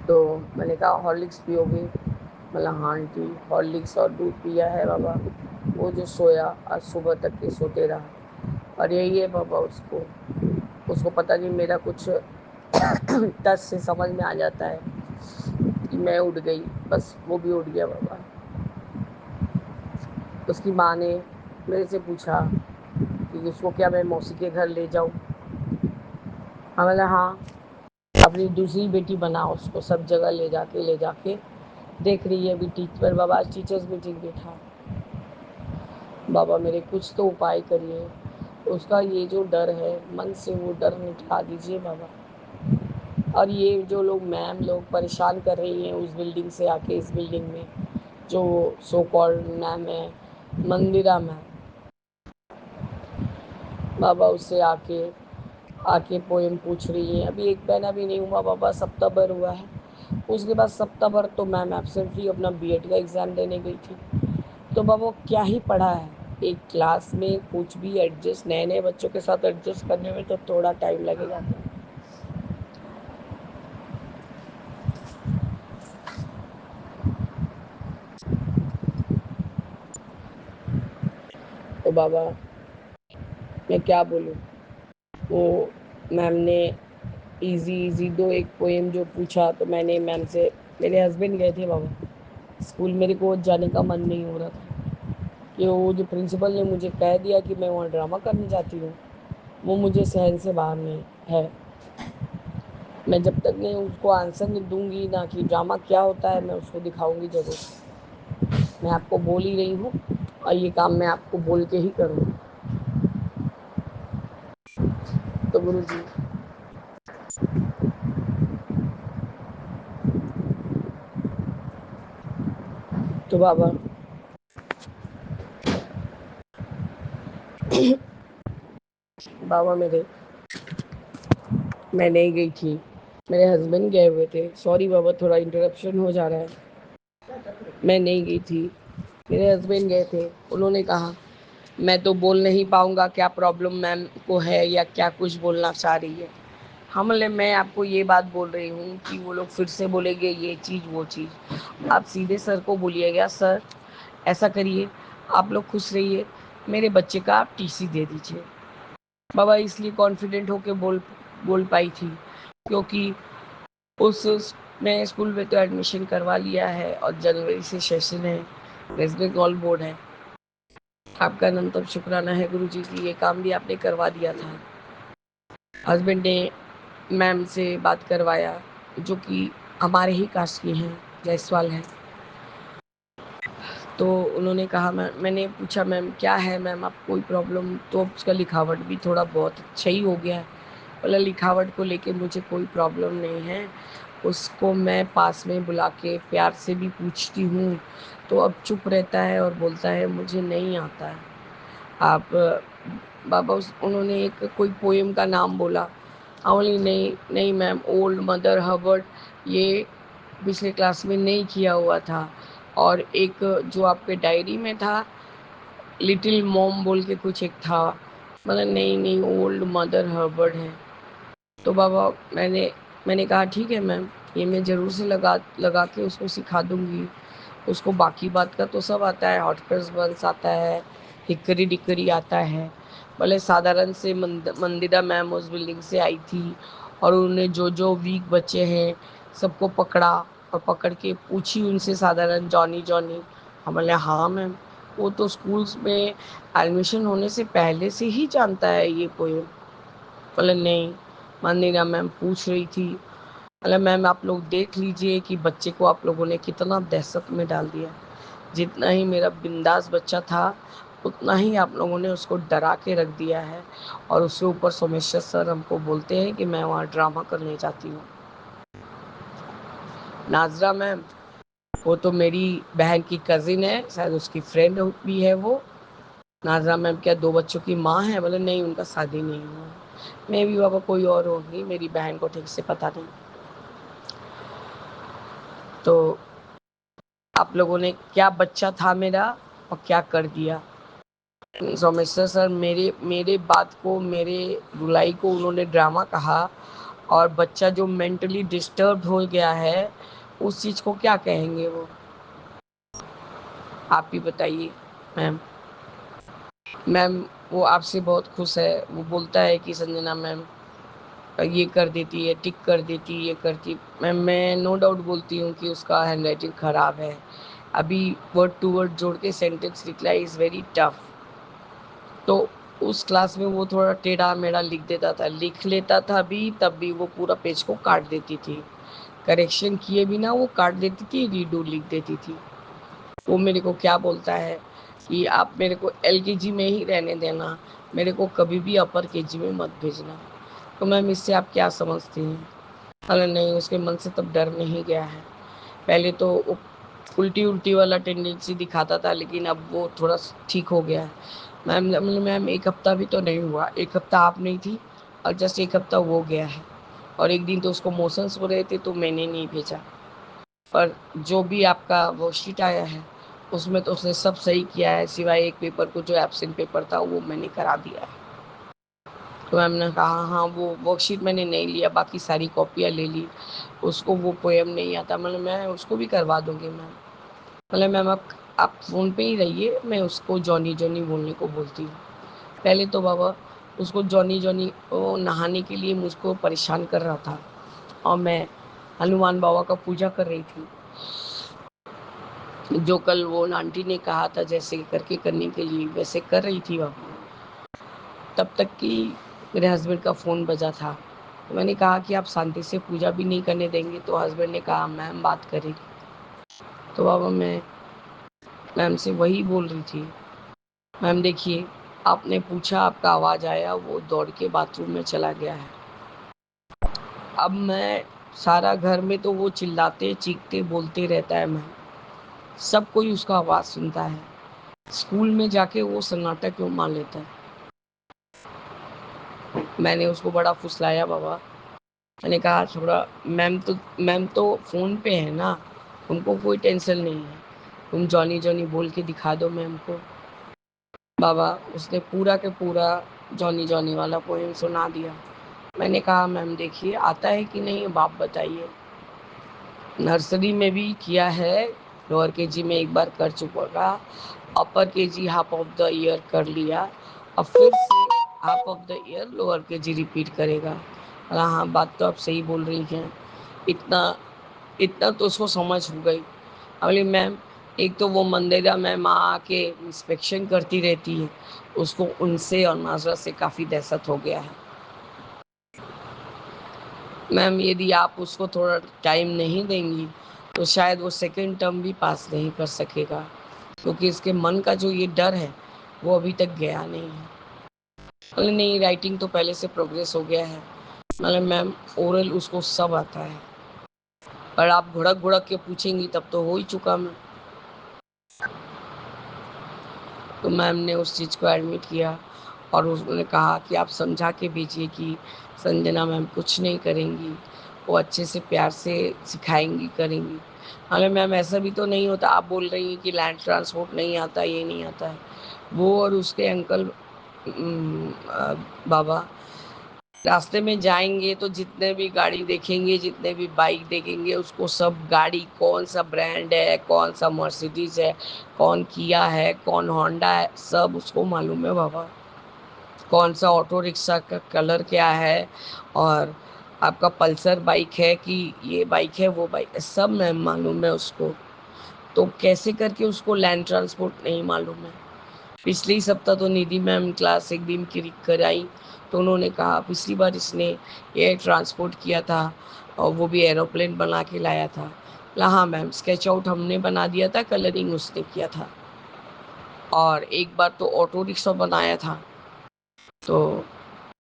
तो मैंने कहा हॉर्लिक्स पियोगे? बोला हाँ आंटी, हॉर्लिक्स और दूध पिया है बाबा। वो जो सोया आज सुबह तक के सोते रहा। और यही है बाबा, उसको पता नहीं मेरा कुछ टच से समझ में आ जाता है कि मैं उठ गई, बस वो भी उठ गया बाबा। उसकी माँ ने मेरे से पूछा कि उसको क्या मैं मौसी के घर ले जाऊँ? हाँ बोला हाँ, अपनी दूसरी बेटी बनाओ उसको, सब जगह ले जाके देख रही है अभी टीचर। बाबा आज टीचर्स मीटिंग भी था बाबा, मेरे कुछ तो उपाय करिए। उसका ये जो डर है मन से, वो डर निकाल दीजिए बाबा। और ये जो लोग मैम लोग परेशान कर रही हैं उस बिल्डिंग से आके इस बिल्डिंग में, जो सो कॉल्ड मैम है, मंदिरा मैम बाबा, उससे आके आके पोएम पूछ रही है। अभी एक महीना भी नहीं हुआ बाबा, सप्ताह भर हुआ है। उसके बाद सप्ताह भर तो मैम एब्सेंट थी, अपना बीएड का एग्ज़ाम देने गई थी। तो बाबा क्या ही पढ़ा है, एक क्लास में कुछ भी एडजस्ट, नए नए बच्चों के साथ एडजस्ट करने में तो थोड़ा टाइम लगेगा। तो बाबा मैं क्या बोलूँ, वो मैम ने इजी इजी दो एक पोएम जो पूछा, तो मैंने मैम से, मेरे हस्बैंड गए थे बाबा स्कूल, मेरे को जाने का मन नहीं हो रहा था कि वो जो प्रिंसिपल ने मुझे कह दिया कि मैं वहाँ ड्रामा करने जाती हूँ, वो मुझे सहन से बाहर नहीं है। मैं जब तक नहीं उसको आंसर नहीं दूंगी ना कि ड्रामा क्या होता है, मैं उसको दिखाऊंगी जरूर। मैं आपको बोल ही रही हूँ और ये काम मैं आपको बोल के ही करूँगी। तो गुरु जी, तो बाबा बाबा मेरे, मैं नहीं गई थी, मेरे हस्बैंड गए हुए थे। सॉरी बाबा, थोड़ा इंटरप्शन हो जा रहा है। मैं नहीं गई थी, मेरे हस्बैंड गए थे। उन्होंने कहा मैं तो बोल नहीं पाऊँगा क्या प्रॉब्लम मैम को है या क्या कुछ बोलना चाह रही है। हाँ मतलब मैं आपको ये बात बोल रही हूँ कि वो लोग फिर से बोलेंगे ये चीज़ वो चीज़। आप सीधे सर को बोलिएगा, सर ऐसा करिए, आप लोग खुश रहिए, मेरे बच्चे का आप टीसी दे दीजिए। बाबा इसलिए कॉन्फिडेंट होके बोल पाई थी क्योंकि उस मैं स्कूल में तो एडमिशन करवा लिया है और जनवरी से सेशन है, वेस्ट बंगाल बोर्ड है। आपका अनंतम शुक्राना है गुरु जी की ये काम भी आपने करवा दिया था। हस्बैंड ने मैम से बात करवाया जो कि हमारे ही कास्ट की हैं, जायसवाल हैं। तो उन्होंने कहा, मैंने पूछा मैम क्या है मैम, आप कोई प्रॉब्लम, तो उसका लिखावट भी थोड़ा बहुत अच्छा ही हो गया है। बोला लिखावट को लेके मुझे कोई प्रॉब्लम नहीं है, उसको मैं पास में बुला के प्यार से भी पूछती हूँ तो अब चुप रहता है और बोलता है मुझे नहीं आता है। आप बाबा उन्होंने एक कोई पोएम का नाम बोला। हाँ बोली नहीं नहीं मैम, ओल्ड मदर हर्बर्ट, ये पिछले क्लास में नहीं किया हुआ था। और एक जो आपके डायरी में था, लिटिल मॉम बोल के कुछ एक था, मतलब नहीं नहीं ओल्ड मदर हर्बर्ट है। तो बाबा मैंने कहा ठीक है मैम, ये मैं ज़रूर से लगा लगा के उसको सिखा दूँगी। उसको बाकी बात का तो सब आता है, हॉटकेस बंस आता है, हिक्करी डिक्करी आता है। भले साधारण से मंदिरा मैम उस बिल्डिंग से आई थी और उन्होंने जो जो वीक बच्चे हैं सबको पकड़ा और पकड़ के पूछी उनसे साधारण जॉनी जॉनी। हम बोले हाँ मैम, वो तो स्कूल्स में एडमिशन होने से पहले से ही जानता है ये पोएम। बोले नहीं, मंदिरा मैम पूछ रही थी। बोले मैम आप लोग देख लीजिए कि बच्चे को आप लोगों ने कितना दहशत में डाल दिया। जितना ही मेरा बिंदास बच्चा था उतना ही आप लोगों ने उसको डरा के रख दिया है। और उसके ऊपर सोमेश्वर सर हमको बोलते हैं कि मैं वहाँ ड्रामा करने जाती हूँ। नाजरा मैम, वो तो मेरी बहन की कज़िन है, शायद उसकी फ्रेंड भी है वो। नाजरा मैम क्या दो बच्चों की माँ है? बोले नहीं, उनका शादी नहीं हुआ। मैं भी बाबा कोई और होगी, मेरी बहन को ठीक से पता नहीं। तो आप लोगों ने क्या बच्चा था मेरा और क्या कर दिया। सोमेश्वर सर मेरे मेरे बात को, मेरे रुलाई को उन्होंने ड्रामा कहा, और बच्चा जो मेंटली डिस्टर्ब हो गया है उस चीज़ को क्या कहेंगे वो, आप ही बताइए मैम। मैम वो आपसे बहुत खुश है, वो बोलता है कि संजना मैम ये कर देती है, टिक कर देती, ये करती। मैम मैं नो डाउट बोलती हूँ कि उसका हैंडराइटिंग ख़राब है, अभी वर्ड टू वर्ड जोड़ के सेंटेंस लिखना इज़ वेरी टफ। तो उस क्लास में वो थोड़ा टेढ़ा मेढ़ा लिख देता था, लिख लेता था भी, तब भी वो पूरा पेज को काट देती थी, करेक्शन किए बिना वो काट देती थी, रीडू लिख देती थी। वो मेरे को क्या बोलता है कि आप मेरे को एलकेजी में ही रहने देना, मेरे को कभी भी अपर केजी में मत भेजना। तो मैम इससे आप क्या समझती हैं? अरे नहीं, उसके मन से तब डर नहीं गया है। पहले तो उल्टी उल्टी वाला टेंडेंसी दिखाता था, लेकिन अब वो थोड़ा ठीक हो गया है। मैम एक हफ्ता भी तो नहीं हुआ, एक हफ्ता आप नहीं थी और जस्ट एक हफ्ता वो गया है। और एक दिन तो उसको मोशंस हो रहे थे तो मैंने नहीं भेजा। पर जो भी आपका वो शीट आया है उसमें तो उसने सब सही किया है, सिवाय एक पेपर को, जो एब्सेंट पेपर था वो मैंने करा दिया है। तो मैम ने कहा हाँ, वो वर्कशीट मैंने नहीं लिया, बाकी सारी कॉपियाँ ले ली। उसको वो पोएम नहीं आता, मतलब मैं उसको भी करवा दूंगी मैम। मतलब मैम आप फ़ोन पे ही रहिए, मैं उसको जॉनी जॉनी बोलने को बोलती हूँ। पहले तो बाबा उसको जॉनी जॉनी वो नहाने के लिए मुझको परेशान कर रहा था, और मैं हनुमान बाबा का पूजा कर रही थी, जो कल वो आंटी ने कहा था जैसे करके करने के लिए, वैसे कर रही थी बाबा। तब तक कि मेरे हस्बैंड का फ़ोन बजा था। तो मैंने कहा कि आप शांति से पूजा भी नहीं करने देंगे, तो हस्बैंड ने कहा मैम बात करेगी। तो बाबा मैं मैम से वही बोल रही थी, मैम देखिए, आपने पूछा, आपका आवाज़ आया, वो दौड़ के बाथरूम में चला गया है। अब मैं सारा घर में तो वो चिल्लाते चीखते बोलते रहता है मैम, सब कोई उसका आवाज़ सुनता है। स्कूल में जाके वो सन्नाटा क्यों मान लेता है? मैंने उसको बड़ा फुसलाया बाबा। मैंने कहा थोड़ा, मैम तो फ़ोन पे है ना, उनको कोई टेंशन नहीं है, तुम जॉनी जॉनी बोल के दिखा दो मैम को। बाबा उसने पूरा के पूरा जॉनी जॉनी वाला पोएम सुना दिया। मैंने कहा मैम देखिए, आता है कि नहीं अब आप बताइए। नर्सरी में भी किया है, लोअर केजी में एक बार कर चुका, upper KG half of the year कर लिया, अब फिर से half of the year lower KG repeat करेगा। हाँ, बात तो आप सही बोल रही हैं। इतना इतना तो उसको समझ हो गई। बोली मैम, एक तो वो मंदेरा मैम आके इंस्पेक्शन करती रहती है, उसको उनसे और माजरा से काफ़ी दहशत हो गया है। मैम यदि आप उसको थोड़ा टाइम नहीं देंगी तो शायद वो सेकेंड टर्म भी पास नहीं कर सकेगा, क्योंकि इसके मन का जो ये डर है वो अभी तक गया नहीं है। बोले नहीं, राइटिंग तो पहले से प्रोग्रेस हो गया है। मतलब मैम ओरल उसको सब आता है, पर आप घुड़क घुड़क के पूछेंगी तब तो हो ही चुका मैम। तो मैम ने उस चीज़ को एडमिट किया, और उसने कहा कि आप समझा के भेजिए कि संजना मैम कुछ नहीं करेंगी, वो अच्छे से प्यार से सिखाएंगी करेंगी। अरे मैम ऐसा भी तो नहीं होता, आप बोल रही हैं कि लैंड ट्रांसपोर्ट नहीं आता, ये नहीं आता है। वो और उसके अंकल बाबा रास्ते में जाएंगे तो जितने भी गाड़ी देखेंगे, जितने भी बाइक देखेंगे, उसको सब गाड़ी कौन सा ब्रांड है, कौन सा मर्सिडीज है, कौन किया है, कौन होंडा है, सब उसको मालूम है बाबा। कौन सा ऑटो रिक्शा का कलर क्या है, और आपका पल्सर बाइक है कि ये बाइक है, वो बाइक है, सब मैम मालूम है उसको। तो कैसे करके उसको लैंड ट्रांसपोर्ट नहीं मालूम है? पिछले ही सप्ताह तो निधि मैम क्लास एक दिन की कराई, तो उन्होंने कहा पिछली बार इसने एयर ट्रांसपोर्ट किया था, और वो भी एरोप्लेन बना के लाया था। बोला हाँ मैम, स्केच आउट हमने बना दिया था, कलरिंग उसने किया था, और एक बार तो ऑटो रिक्शा बनाया था। तो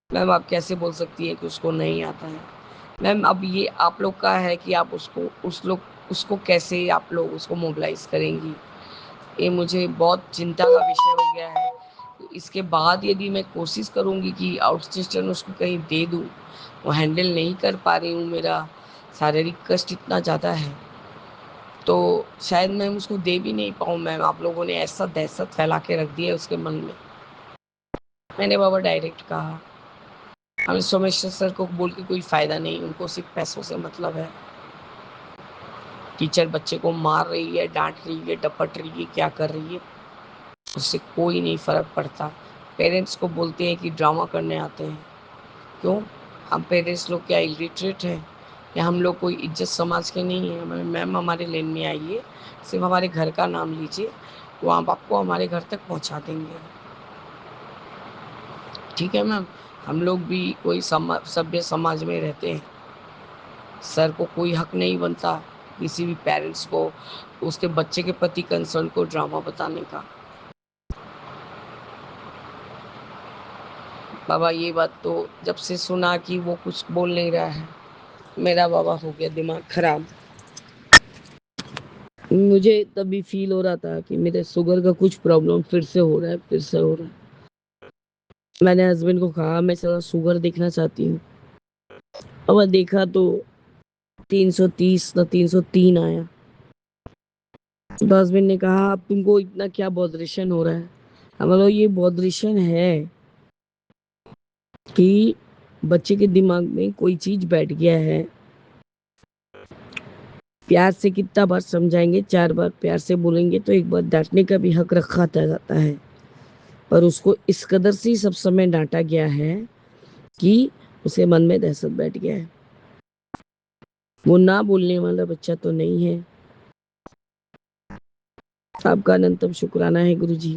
मैम आप कैसे बोल सकती है कि उसको नहीं आता है? मैम अब ये आप लोग का है कि आप उसको कैसे आप लोग उसको मोबिलाइज़ करेंगी, ये मुझे बहुत चिंता का विषय हो गया है। तो इसके बाद यदि मैं कोशिश करूँगी कि आउटस्टेशन उसको कहीं दे दूँ, वो हैंडल नहीं कर पा रही हूँ, मेरा शारीरिक कष्ट इतना ज़्यादा है, तो शायद मैं उसको दे भी नहीं पाऊँ मैम। आप लोगों ने ऐसा दहशत फैला के रख दी है उसके मन में। मैंने बाबा डायरेक्ट कहा, हमें सोमेश्वर सर को बोल के कोई फ़ायदा नहीं, उनको सिर्फ पैसों से मतलब है। टीचर बच्चे को मार रही है, डांट रही है, डपट रही है, क्या कर रही है, उससे कोई नहीं फ़र्क पड़ता। पेरेंट्स को बोलते हैं कि ड्रामा करने आते हैं। क्यों? हम पेरेंट्स लोग क्या इलिटरेट हैं, या हम लोग कोई इज्जत समाज के नहीं हैं? मैम हमारे लेन में आइए, सिर्फ हमारे घर का नाम लीजिए, वो हम आपको हमारे घर तक पहुंचा देंगे। ठीक है मैम, हम लोग भी कोई सभ्य समाज में रहते हैं। सर को कोई हक नहीं बनता किसी भी पेरेंट्स को उसके बच्चे के प्रति कंसर्न को ड्रामा बताने का। बाबा ये बात तो जब से सुना कि वो कुछ बोल नहीं रहा है, मेरा बाबा हो गया दिमाग खराब। मुझे तभी फील हो रहा था कि मेरे शुगर का कुछ प्रॉब्लम फिर से हो रहा है, फिर से हो रहा है। मैंने हस्बैंड को कहा मैं थोड़ा शुगर देखना चाहती हूँ। अब देखा तो 330 ना 303 आया। तो हस्बैंड ने कहा अब तुमको इतना क्या बॉदरेशन हो रहा है? हम बोला ये बॉदरेशन है कि बच्चे के दिमाग में कोई चीज बैठ गया है। प्यार से कितना बार समझाएंगे, 4 बार प्यार से बोलेंगे तो एक बार डांटने का भी हक रखा जाता है, पर उसको इस कदर से सब समय डांटा गया है कि उसे मन में दहशत बैठ गया है। वो ना बोलने वाला बच्चा तो नहीं है। आपका अनंतम शुक्राना है गुरुजी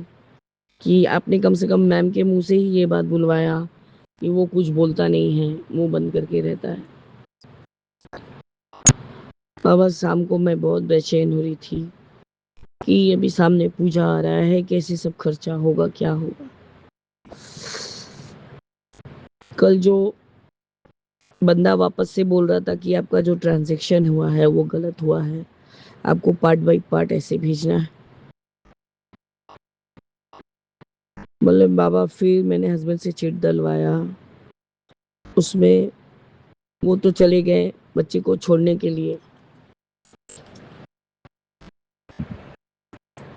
कि आपने कम से कम मैम के मुंह से ही ये बात बुलवाया कि वो कुछ बोलता नहीं है, मुंह बंद करके रहता है। बाबा शाम को मैं बहुत बेचैन हो रही थी कि अभी सामने पूजा आ रहा है, कैसे सब खर्चा होगा, क्या होगा। कल जो बंदा वापस से बोल रहा था कि आपका जो ट्रांजैक्शन हुआ है वो गलत हुआ है, आपको पार्ट बाय पार्ट ऐसे भेजना है। बोले बाबा, फिर मैंने हस्बैंड से चिट डलवाया, उसमें वो तो चले गए बच्चे को छोड़ने के लिए।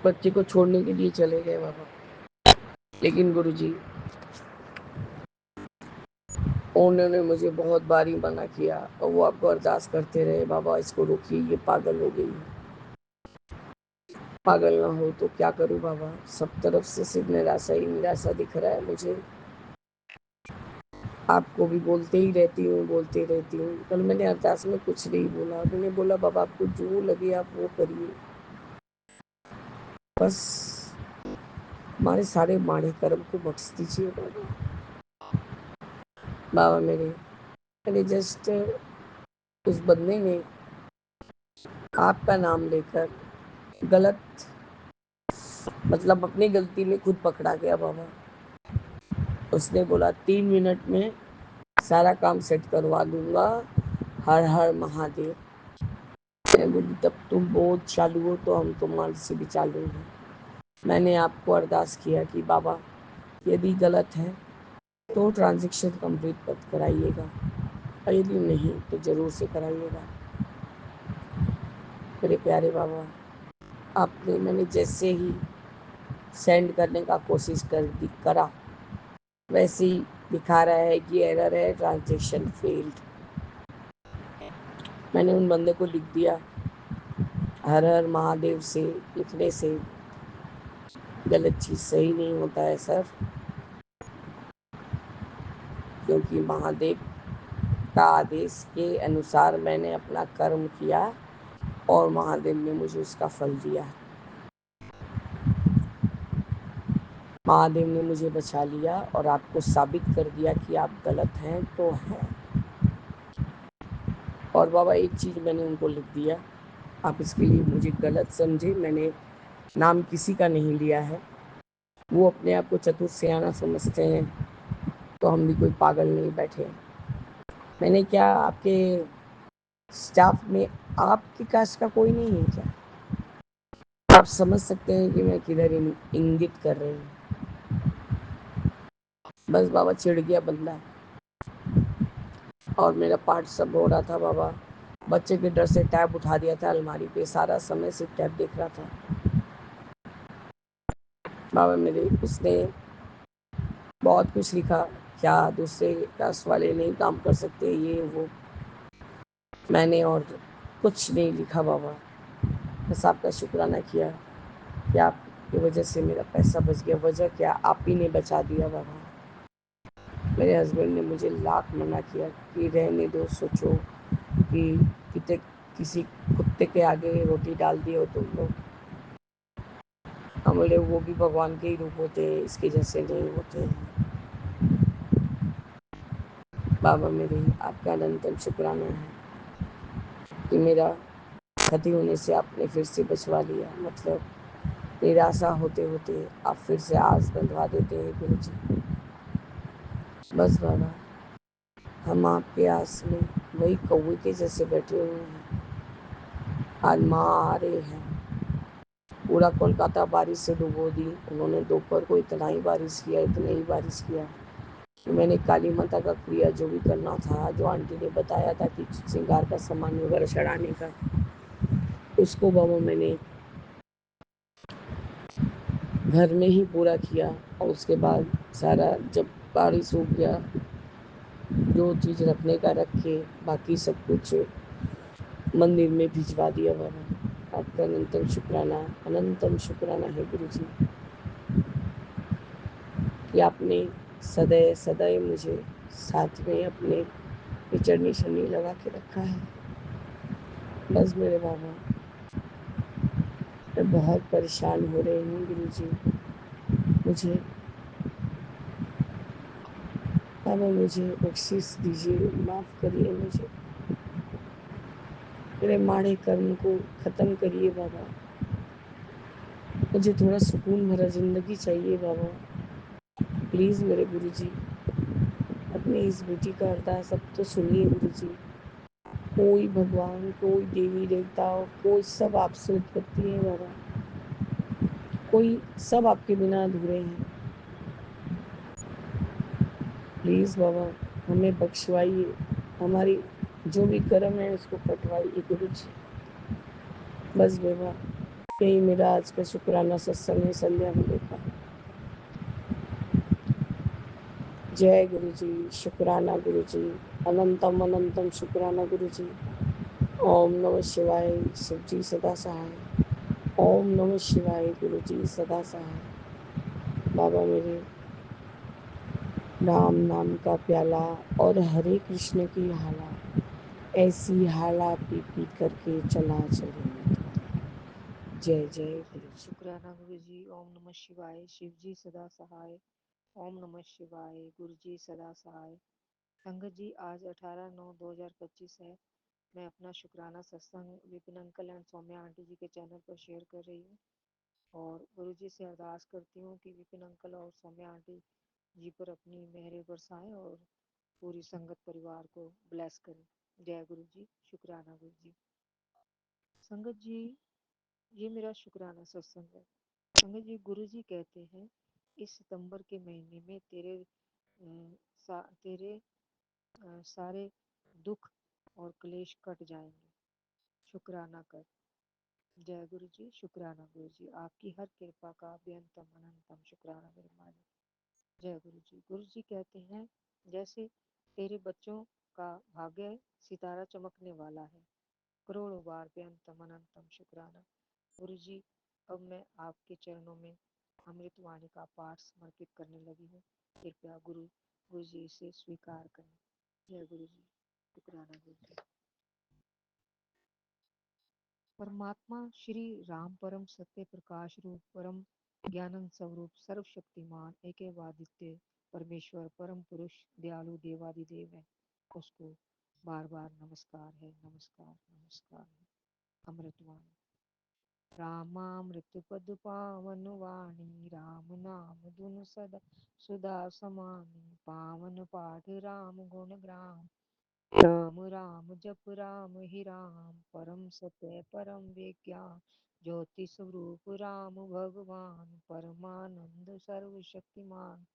बच्चे को छोड़ने के लिए चले गए बाबा, लेकिन गुरुजी उन्होंने मुझे बहुत बारी मना किया और वो आपको अरदास करते रहे, बाबा इसको रोकिए, ये पागल हो गई है। पागल ना हो तो क्या करूं बाबा, सब तरफ से सिर्फ निराशा ही निराशा दिख रहा है मुझे। आपको भी बोलते ही रहती हूँ, बोलते रहती हूँ। कल मैंने अरदास में कुछ नहीं बोला, मैंने बोला बाबा आपको जो लगे आप वो करिए, बस हमारे सारे माड़े कर्म को बख्श दीजिए बाबा। बाबा मैंने जस्ट उस बंदे ने आपका नाम लेकर गलत, मतलब अपनी गलती में खुद पकड़ा गया बाबा। उसने बोला 3 मिनट में सारा काम सेट करवा दूंगा, हर हर महादेव। मैं बोली तब तुम बहुत चालू हो तो हम तुम्हारे से भी चालू हैं। मैंने आपको अरदास किया कि बाबा यदि गलत है तो ट्रांजैक्शन कंप्लीट मत कराइएगा, और यदि नहीं तो ज़रूर से कराइएगा। मेरे प्यारे बाबा, आपने मैंने जैसे ही सेंड करने का कोशिश करा, वैसे ही दिखा रहा है कि एरर है, ट्रांजैक्शन फेल्ड। मैंने उन बंदे को लिख दिया, हर हर महादेव से लिखने से गलत चीज़ सही नहीं होता है सर, क्योंकि महादेव का आदेश के अनुसार मैंने अपना कर्म किया और महादेव ने मुझे उसका फल दिया। महादेव ने मुझे बचा लिया और आपको साबित कर दिया कि आप गलत हैं तो हैं। और बाबा एक चीज़ मैंने उनको लिख दिया, आप इसके लिए मुझे गलत समझे, मैंने नाम किसी का नहीं लिया है। वो अपने आप को चतुर सियाना समझते हैं, तो हम भी कोई पागल नहीं बैठे। मैंने क्या आपके स्टाफ में आपकी कास्ट का कोई नहीं है क्या? आप समझ सकते हैं कि मैं किधर इंगित कर रही हूँ। बस बाबा चिढ़ गया बंदा और मेरा पार्ट सब हो रहा था बाबा। बच्चे के डर से टैब उठा दिया था अलमारी पे, सारा समय सिर्फ टैब देख रहा था बाबा मेरे। उसने बहुत कुछ लिखा, क्या दूसरे कास्ट वाले नहीं काम कर सकते, ये वो। मैंने और कुछ नहीं लिखा बाबा, बस आपका शुक्राना किया कि आपकी वजह से मेरा पैसा बच गया। वजह क्या, आप ही ने बचा दिया बाबा। मेरे हस्बैंड ने मुझे लाख मना किया कि रहने दो, सोचो कि कितने किसी कुत्ते के आगे रोटी डाल दिए हो तुम लोग। हम बोले वो भी भगवान के ही रूप होते हैं, इसके जैसे नहीं होते हैं। बाबा मेरे आपका अनंतम शुक्राना है कि मेरा क्षति होने से आपने फिर से बचवा लिया। मतलब निराशा होते होते आप फिर से आस बंधवा देते हैं गुरु जी। बस बाबा हम आपके आस में वही कौवे के जैसे बैठे हुए हैं। आज माँ आ रहे हैं, पूरा कोलकाता बारिश से डुबो दी उन्होंने। दोपहर को इतना ही बारिश किया, इतना ही बारिश किया तो मैंने काली माता का क्रिया जो भी करना था, जो आंटी ने बताया था कि श्रृंगार का सामान वगैरह चढ़ाने का, उसको बाबा मैंने घर में ही पूरा किया। और उसके बाद सारा जब बारिश हो गया, जो चीज़ रखने का रखे, बाकी सब कुछ मंदिर में भिजवा दिया बाबा। आपका अनंतम शुक्राना है गुरु जी, कि आपने सदैव सदैव मुझे साथ में अपने चरनी शनी लगा के रखा है। बस मेरे बाबा, मैं बहुत परेशान हो रही हूँ गुरु जी। मुझे बाबा, मुझे बख्शिश दीजिए, माफ़ करिए मुझे, मेरे माड़े कर्म को ख़त्म करिए बाबा। मुझे थोड़ा सुकून भरा ज़िंदगी चाहिए बाबा। प्लीज़ मेरे गुरु जी, अपनी इस बेटी का अरदास अब तो सुनिए गुरु जी। कोई भगवान, कोई देवी देवता, कोई सब आपसे उत्पत्ति है बाबा, कोई सब आपके बिना अधूरे हैं। प्लीज़ बाबा, हमें बख्शवाइए, हमारी जो भी कर्म है उसको कटवाइए गुरु जी। बस बाबा, यही मेरा आज का शुक्राना सत्संग है संध्या होने का। जय गुरु जी, शुक्राना गुरु जी, अनंतम अनंतम शुक्राना गुरु जी। ओम नमः शिवाय, शिव जी सदा सहाय। ओम नमः शिवाय, गुरु जी सदा सहाय। बाबा, मेरे राम नाम का प्याला और हरे कृष्ण की हाला, ऐसी हाला पी पी करके चला चले। जय जय गुरु जी। शुक्राना गुरु जी। ओम नमः शिवाय, शिव जी सदा सहाय। ओम नमः शिवाय, गुरु जी सदा सहाय। संगत जी, आज 18/9/2025 है। मैं अपना शुक्राना Satsang Vipin uncle and Saumya aunty ji के चैनल पर शेयर कर रही हूँ और गुरु जी से अरदास करती हूँ कि विपिन अंकल और सौम्या आंटी जी पर अपनी मेहर बरसाएं और पूरी संगत परिवार को ब्लेस करें। जय गुरु जी। शुक्राना गुरु जी। संगत जी, ये मेरा शुक्राना सत्संग है। संगत जी, गुरु जी कहते हैं इस सितंबर के महीने में तेरे सारे दुख और क्लेश कट जाएंगे। शुक्राना कर। जय गुरु जी। शुक्राना गुरु जी। आपकी हर कृपा का अत्यंतम अनंतम शुक्राना मेरे मालिक। जय गुरु जी। गुरु जी कहते हैं जैसे तेरे बच्चों का भाग्य सितारा चमकने वाला है। करोड़ों बार बेअंतम अनंतम शुक्राना गुरु जी। अब मैं आपके चरणों में अमृतवाणी का पाठ समर्पित करने लगी हूँ। कृपया गुरु जी इसे स्वीकार करें। जय गुरु जी। शुक्राना गुरु जी। परमात्मा श्री राम परम सत्य प्रकाश रूप परम ज्ञानंद स्वरूप सर्वशक्तिमान एकेवादित्य परमेश्वर परम पुरुष दयालु देवादिदेव है। उसको बार बार नमस्कार है, नमस्कार नमस्कार है। अमृतवाणी। रामामृत पद पावन वाणी, राम नाम धुन सदा सुधा समानी। पावन पाठ राम गुण ग्राम, राम राम जप राम ही राम। परम सत्य परम विज्ञान, ज्योति स्वरूप राम भगवान। परमानंद सर्व शक्तिमान,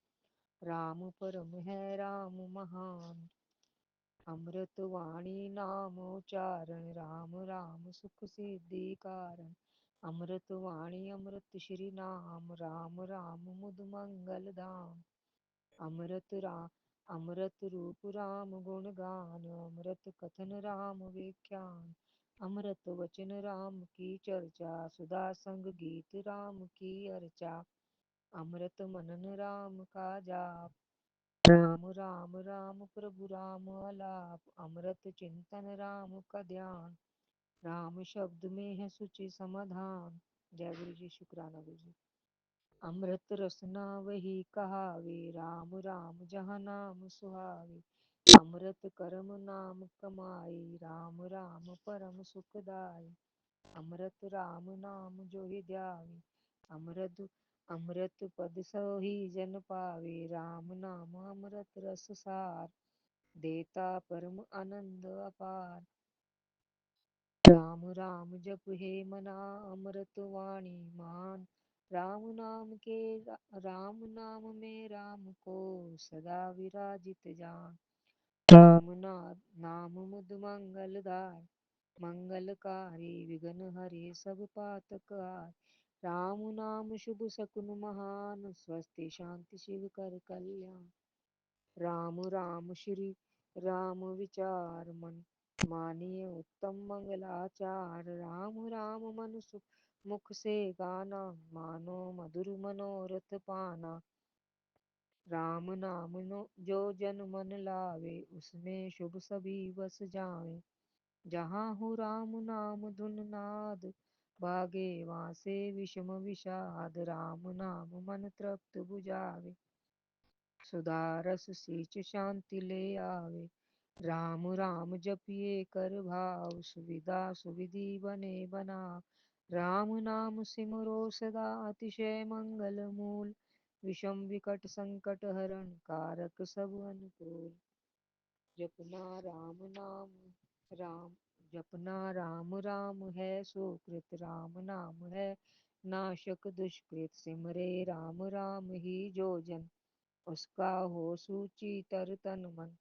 राम परम है राम महान। अमृत वाणी नाम उच्चारण, राम राम सुख सिद्धि कारण। अमृत वाणी अमृत श्री नाम, राम राम मुद मंगल धाम। अमृत रूप राम गुण गान, अमृत कथन राम विख्यान। अमृत वचन राम की चर्चा, सुधा संग गीत राम की अर्चा। अमृत मनन राम का जाप, राम राम राम प्रभु राम अलाप। अमृत चिंतन राम का ध्यान, राम शब्द में है सुचि समाधान। जय गुरु जी। शुक्राना गुरु जी। अमृत रसना वही कहावे, राम राम जहाँ नाम सुहावे। अमृत कर्म नाम कमाई, राम राम परम सुखदाई। अमृत राम नाम जो ही ध्यावे, अमृत अमृत पद सोही जन पावे। राम नाम अमृत रस सार, देता परम आनंद अपार। राम राम जप हे मना, अमृत वाणी मान। राम नाम में राम को सदा विराजित जान। राम नाम मुद मंगलदाय, मंगलकारी विघ्न हरे सब पातक हार। राम नाम शुभ सकुन महान, स्वस्ति शांति शिव कर कल्याण। राम राम श्री राम विचार मन, मानिए उत्तम मंगलाचार। राम राम मन सुख मुख से गाना, मानो मधुर मनोरथ पाना। राम नाम जो जन मन लावे, उसमें शुभ सभी बस जावे। जहाँ हो राम नाम धुन नाद, भागे वहाँ से विषम विषाद। राम नाम मन तृप्त बुझावे, सुधा रस सींच शांति ले आवे। राम राम जपिए कर भाव, सुविधा सुविधि बने बना। राम नाम सिमरो सदा, अतिशय मंगल मूल। विषम विकट संकट हरण, कारक सब अनुकूल। जपना राम नाम राम, जपना राम राम है सुकृत। राम नाम है नाशक दुष्कृत, सिमरे राम राम ही जो जन, उसका हो सूची तर तन मन।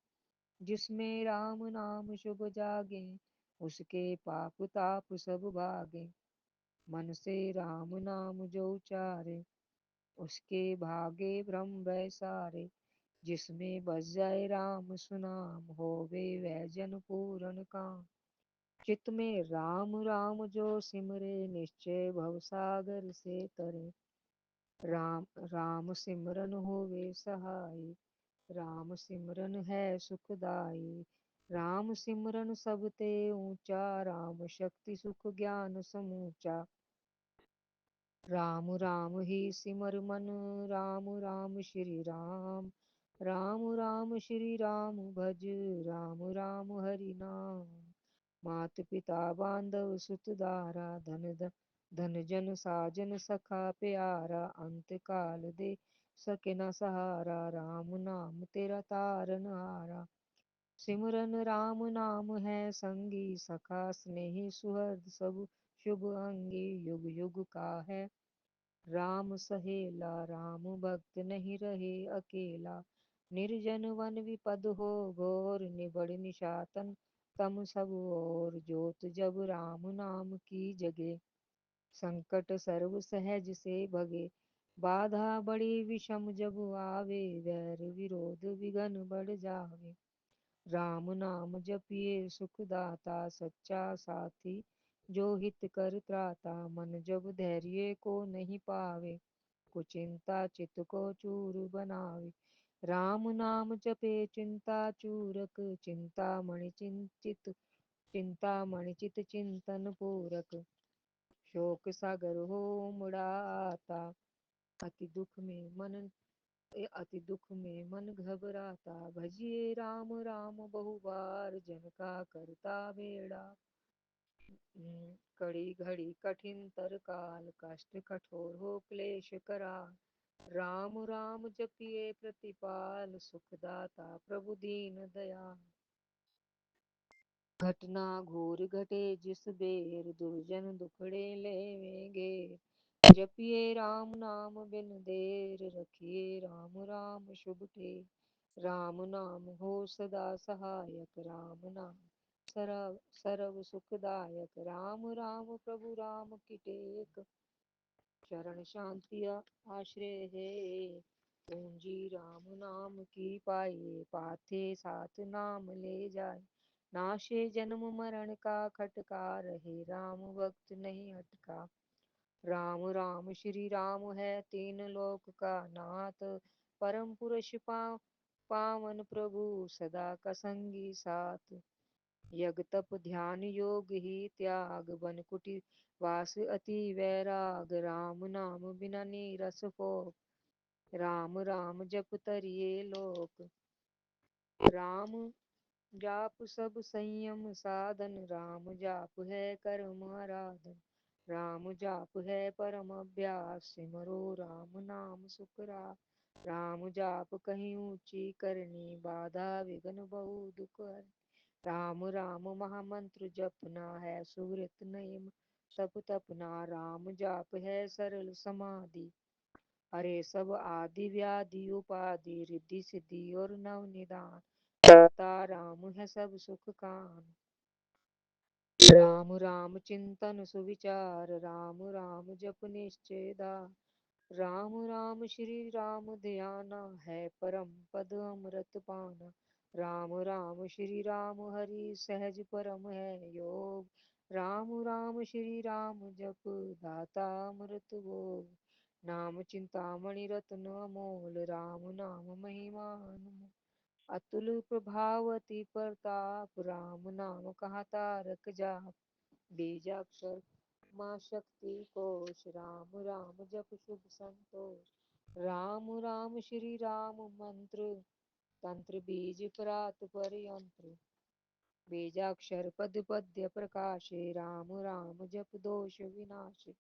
जिसमें राम नाम शुभ जागे, उसके पाप ताप सब भागे। मन से राम नाम जो उचारे, उसके भागे ब्रह्म वैसारे। जिसमें बस जाए राम सुनाम, होवे वह जन पूरन काम। चित में राम राम जो सिमरे, निश्चय भव सागर से तरे। राम राम सिमरन होवे सहाय, राम सिमरन है सुखदाई। राम सिमरन सब ते ऊंचा, राम शक्ति सुख ज्ञान समूचा। राम राम ही सिमर मन, राम राम श्री राम। राम राम श्री राम भज, राम राम हरि नाम। मात पिता बांधव सुत दारा, धन जन साजन सखा प्यारा। अंत काल दे सके न सहारा, राम नाम तेरा तारन हारा। सिमरन राम नाम है संगी, सखा स्नेही सुहृद सब शुभ अंगी। युग युग का है राम सहेला, राम भक्त नहीं रहे अकेला। निर्जन वन विपद हो घोर, निबड़ निशातन तम सब और। जोत जब राम नाम की जगे, संकट सर्व सहज से भगे। बाधा बड़ी विषम जब आवे, वैर विरोध विघन बढ़ जावे। राम नाम जपिए सुखदाता, सच्चा साथी जो हित कर त्राता। मन जब धैर्य को नहीं पावे, कुचिंता चित को चूर बनावे। राम नाम जपे चिंता चूरक, चिंता मणि चिंतित, चिंता मणि चित चिंतन पूरक। शोक सागर हो उमड़ा आता, अति दुख में मन अति दुख में मन घबराता। भजिए राम राम बहुबार, जन का करता बेड़ा। कड़ी घड़ी कठिन तर काल, कष्ट कठोर हो क्लेश कराल। राम राम जपिए प्रतिपाल, सुखदाता प्रभु दीन दयाल। घटना घोर घटे जिस बेर, दुर्जन दुखड़े लेवेंगे। जपिए राम नाम बिन देर, रखिए राम राम शुभ ठेर। राम नाम हो सदा सहायक, राम नाम सरव सर्व सुखदायक। राम राम प्रभु राम की टेक, शरण शांति आश्रय है। पूंजी राम नाम की पाइए, पाथे साथ नाम ले जाए। नाशे जन्म मरण का खटका, रहे राम भक्त नहीं हटका। राम राम श्री राम है तीन लोक का नाथ, परम पुरुष पावन प्रभु सदा का संगी साथ। यज्ञ तप ध्यान योग ही त्याग, बन कुटी वास अति वैराग। राम नाम बिना नीरस हो, राम राम जप तरिए लोक। राम जाप सब संयम साधन, राम जाप है कर्म आराधन। राम जाप है परम अभ्यास, सिमरो राम नाम सुखरा। राम जाप कहीं ऊंची करनी, बाधा विघ्न बहु दुख हरनी। राम राम महामंत्र जपना है सुकृत नियम तप तपना। राम जाप है सरल समाधि, हरे सब आदि व्याधि उपाधि। रिद्धि सिद्धि और नव निदान, दाता राम है सब सुख कान। राम राम राम चिंतन सुविचार, राम राम जप निश्चयदा, राम राम श्री राम ध्याना, है परम पद अमृत पाना। राम राम श्री राम हरि सहज परम है योग, राम राम श्री राम जप दाता अमृत भोग। नाम चिंतामणि रत्न अमोल, राम नाम महिमा अनमोल। अतुल प्रभावती प्रताप, राम नाम कहा तारक जाप। बीजाक्षर माँ शक्ति कोश, राम राम जप शुभ संतोष। राम राम श्री राम मंत्र, तंत्र बीज परात पर्यंत्र। बीजाक्षर पद पद्य प्रकाशे, राम राम जप दोष विनाशे।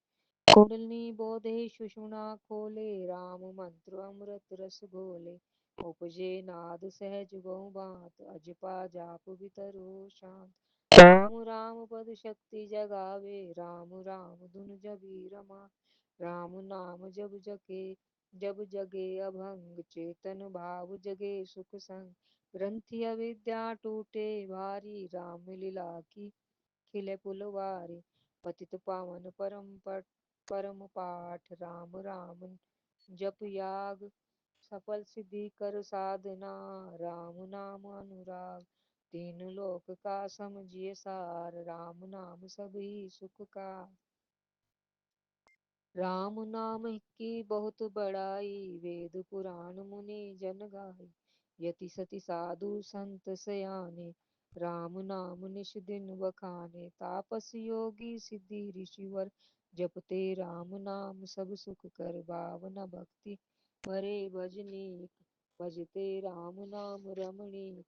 कुंडलनी बोधे सुषुम्ना खोले, राम मंत्र अमृत रस घोले। उपजे नाद सहज बहु बात, अजपा जाप भीतरो शांत। राम राम पद शक्ति जगावे, राम राम धुन जबी रमा। राम नाम जब जगे अभंग, चेतन भाव जगे सुख संग। ग्रंथि अविद्या टूटे भारी, राम लीला की खिले पुलवारी। पतित पावन परम पाठ, राम राम जप याग। सफल सिद्धि कर साधना, राम नाम अनुराग। तीन लोक का समझिए सार, राम नाम सभी सुख का। राम नाम की बहुत बड़ाई, वेद पुराण मुनि जन गाए। यति सति साधु संत सयाने, राम नाम निश दिन बखाने। तापस योगी सिद्धि ऋषिवर, जपते राम नाम सब सुख कर। भावना भक्ति भरे भजनीक, भजते राम नाम रमणीक।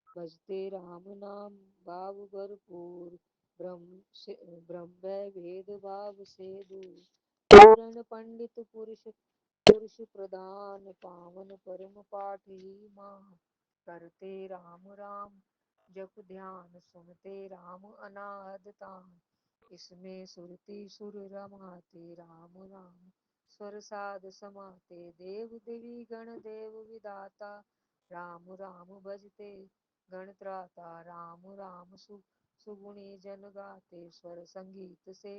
भजते राम नाम भाव भरपूर, ब्रह्म भेद भाव से दूर। पूर्ण पंडित पुरुष प्रधान, पावन परम पाठ ही मान। करते राम राम जप ध्यान, सुनते राम अनाहद तान। इसमें सुरति सुर रमाते, राम राम स्वर साध समाते। देव देवी गण देव विदाता, राम राम भजते गण त्राता। राम राम सुगुणी जन गाते, स्वर संगीत से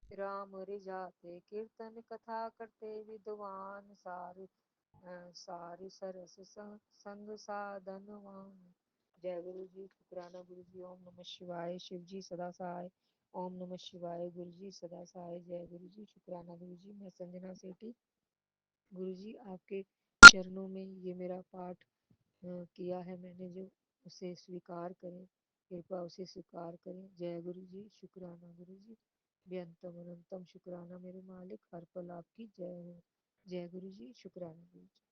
राम रिझाते। कीर्तन कथा करते विद्वान, सार सरस संग साधनवान। जय गुरु जी, शुक्राना गुरु जी। ओम नमः शिवाय। शिव जी सदा सहाय। ओम नमः शिवाय। गुरु जी सदा सहाय। जय गुरु जी, शुक्राना गुरु जी। मैं संजना सेठी। गुरु जी आपके चरणों में ये मेरा पाठ किया है मैंने, जो उसे स्वीकार करें, कृपा उसे स्वीकार करें। जय गुरु जी, शुक्राना गुरु जी। बेअंतम अनंतम शुक्राना मेरे मालिक, हर पल आपकी जय हो। जय गुरु जी, शुक्राना गुरु जी।